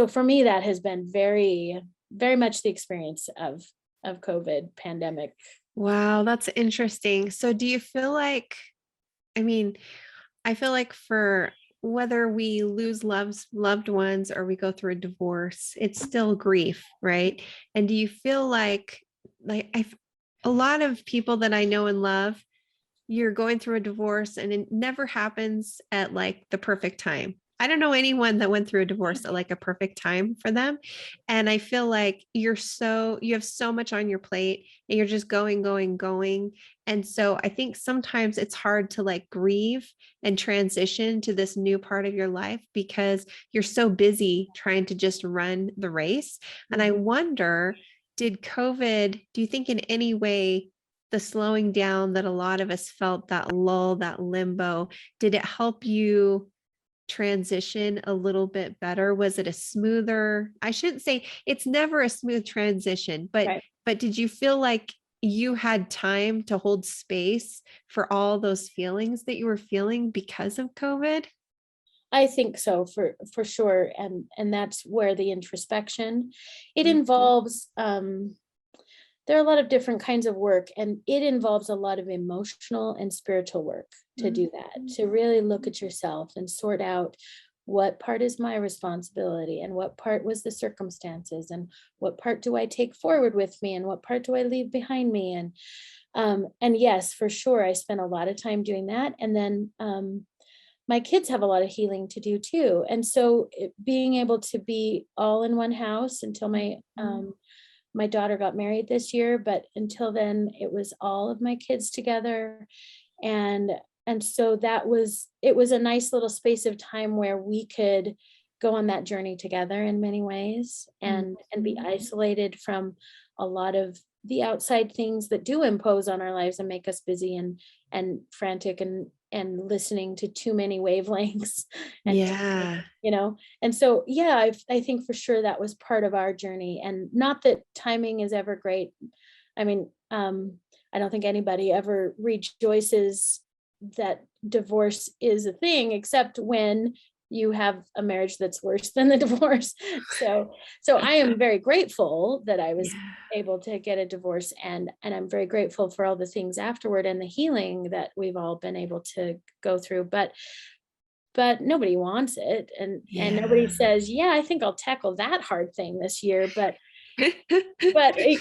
for me that has been very, very much the experience of COVID pandemic. Wow, that's interesting. So do you feel like, I mean, I feel like for whether we lose loved ones or we go through a divorce, it's still grief, right? And do you feel like a lot of people that I know and love, you're going through a divorce and it never happens at like the perfect time. I don't know anyone that went through a divorce at like a perfect time for them. And I feel like you have so much on your plate and you're just going, going, going. And so I think sometimes it's hard to like grieve and transition to this new part of your life because you're so busy trying to just run the race. And I Mhm. wonder, did COVID, do you think in any way the slowing down that a lot of us felt, that lull, that limbo, did it help you transition a little bit better? Was it a smoother, I shouldn't say it's never a smooth transition, Right. but did you feel like you had time to hold space for all those feelings that you were feeling because of COVID? I think so, for sure. And that's where the introspection, it Mhm. involves there are a lot of different kinds of work, and it involves a lot of emotional and spiritual work to do that, Mhm. to really look at yourself and sort out what part is my responsibility and what part was the circumstances and what part do I take forward with me and what part do I leave behind me? And yes, for sure, I spent a lot of time doing that. And then my kids have a lot of healing to do too. And so being able to be all in one house until my daughter got married this year, but until then it was all of my kids together. And so it was a nice little space of time where we could go on that journey together in many ways and be isolated from a lot of the outside things that do impose on our lives and make us busy and frantic and listening to too many wavelengths and Yeah. and so I think for sure that was part of our journey. And not that timing is ever great. I mean, I don't think anybody ever rejoices that divorce is a thing, except when you have a marriage that's worse than the divorce. So I am very grateful that I was able to get a divorce, and I'm very grateful for all the things afterward and the healing that we've all been able to go through. But nobody wants it, and nobody says, yeah, I think I'll tackle that hard thing this year, but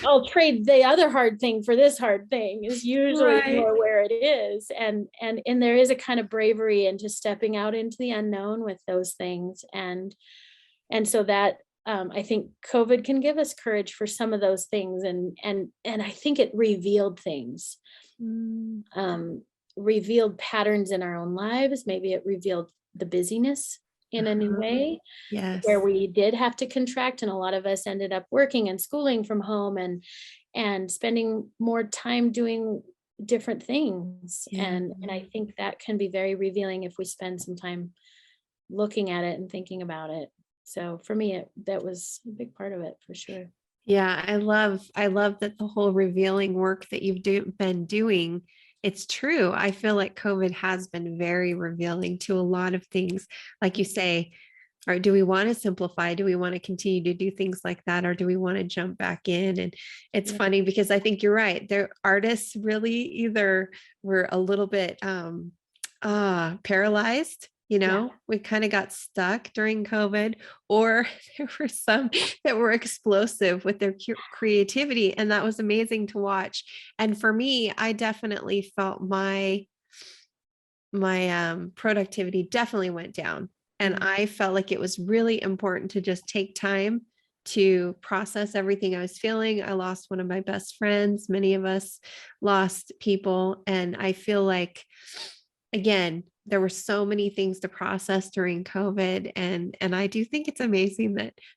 I'll trade the other hard thing for this hard thing is usually more where it is. And there is a kind of bravery into stepping out into the unknown with those things. And so that I think COVID can give us courage for some of those things. And I think it revealed things, revealed patterns in our own lives. Maybe it revealed the busyness in a new way, where we did have to contract, and a lot of us ended up working and schooling from home and spending more time doing different things. And I think that can be very revealing if we spend some time looking at it and thinking about it. So for me, that was a big part of it, for sure. Yeah, I love that the whole revealing work that you've been doing. It's true. I feel like COVID has been very revealing to a lot of things. Like you say, or do we want to simplify? Do we want to continue to do things like that? Or do we want to jump back in? And it's funny because I think you're right. There artists really either were a little bit paralyzed. We kind of got stuck during COVID, or there were some that were explosive with their creativity. And that was amazing to watch. And for me, I definitely felt my productivity definitely went down. And I felt like it was really important to just take time to process everything I was feeling. I lost one of my best friends. Many of us lost people. And I feel like, again, there were so many things to process during COVID. And I do think it's amazing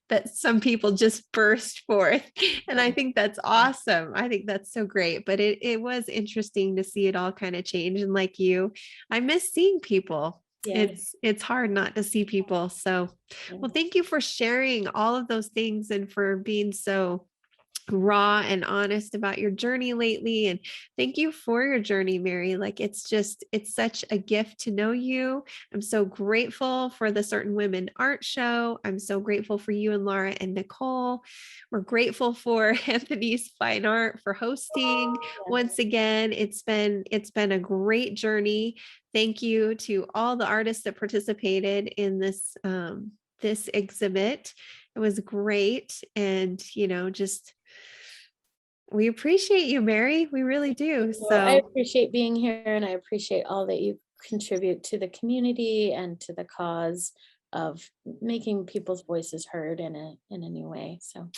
that some people just burst forth. And I think that's awesome. I think that's so great. But it was interesting to see it all kind of change. And like you, I miss seeing people. It's hard not to see people. So, well, thank you for sharing all of those things and for being so raw and honest about your journey lately. And thank you for your journey, Mary. Like, it's such a gift to know you. I'm so grateful for the Certain Women Art Show. I'm so grateful for you and Laura and Nicole. We're grateful for Anthony's Fine Art for hosting once again. It's been a great journey. Thank you to all the artists that participated in this exhibit. It was great. And, just we appreciate you, Mary. We really do. So I appreciate being here, and I appreciate all that you contribute to the community and to the cause of making people's voices heard in a new way. So,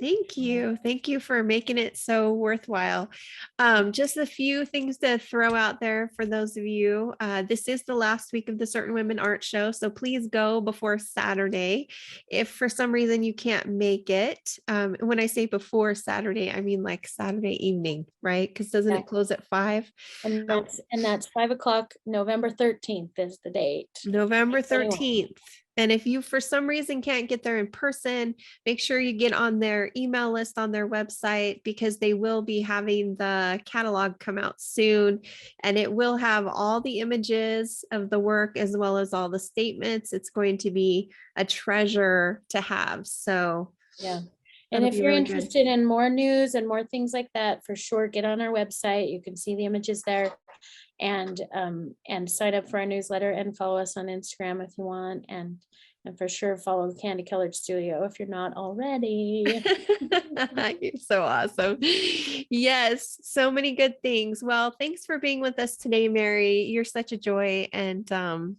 thank you. Thank you for making it so worthwhile. Just a few things to throw out there for those of you. This is the last week of the Certain Women Art Show, so please go before Saturday. If for some reason you can't make it, when I say before Saturday, I mean like Saturday evening, right? Because doesn't it close at 5? And that's 5:00, November 13th is the date. November 13th. And if you, for some reason, can't get there in person, make sure you get on their email list on their website, because they will be having the catalog come out soon. And it will have all the images of the work as well as all the statements. It's going to be a treasure to have. So, yeah. And if you're interested in more news and more things like that, for sure, get on our website. You can see the images there. and sign up for our newsletter and follow us on Instagram if you want, and for sure follow Candy Colored Studio if you're not already. You're so awesome. Yes, so many good things. Well, thanks for being with us today, Mary. You're such a joy. And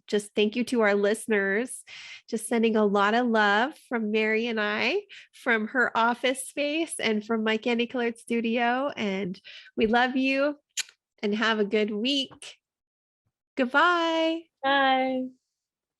just thank you to our listeners. Just sending a lot of love from Mary and I, from her office space and from my Candy Colored Studio. And we love you and have a good week. Goodbye. Bye.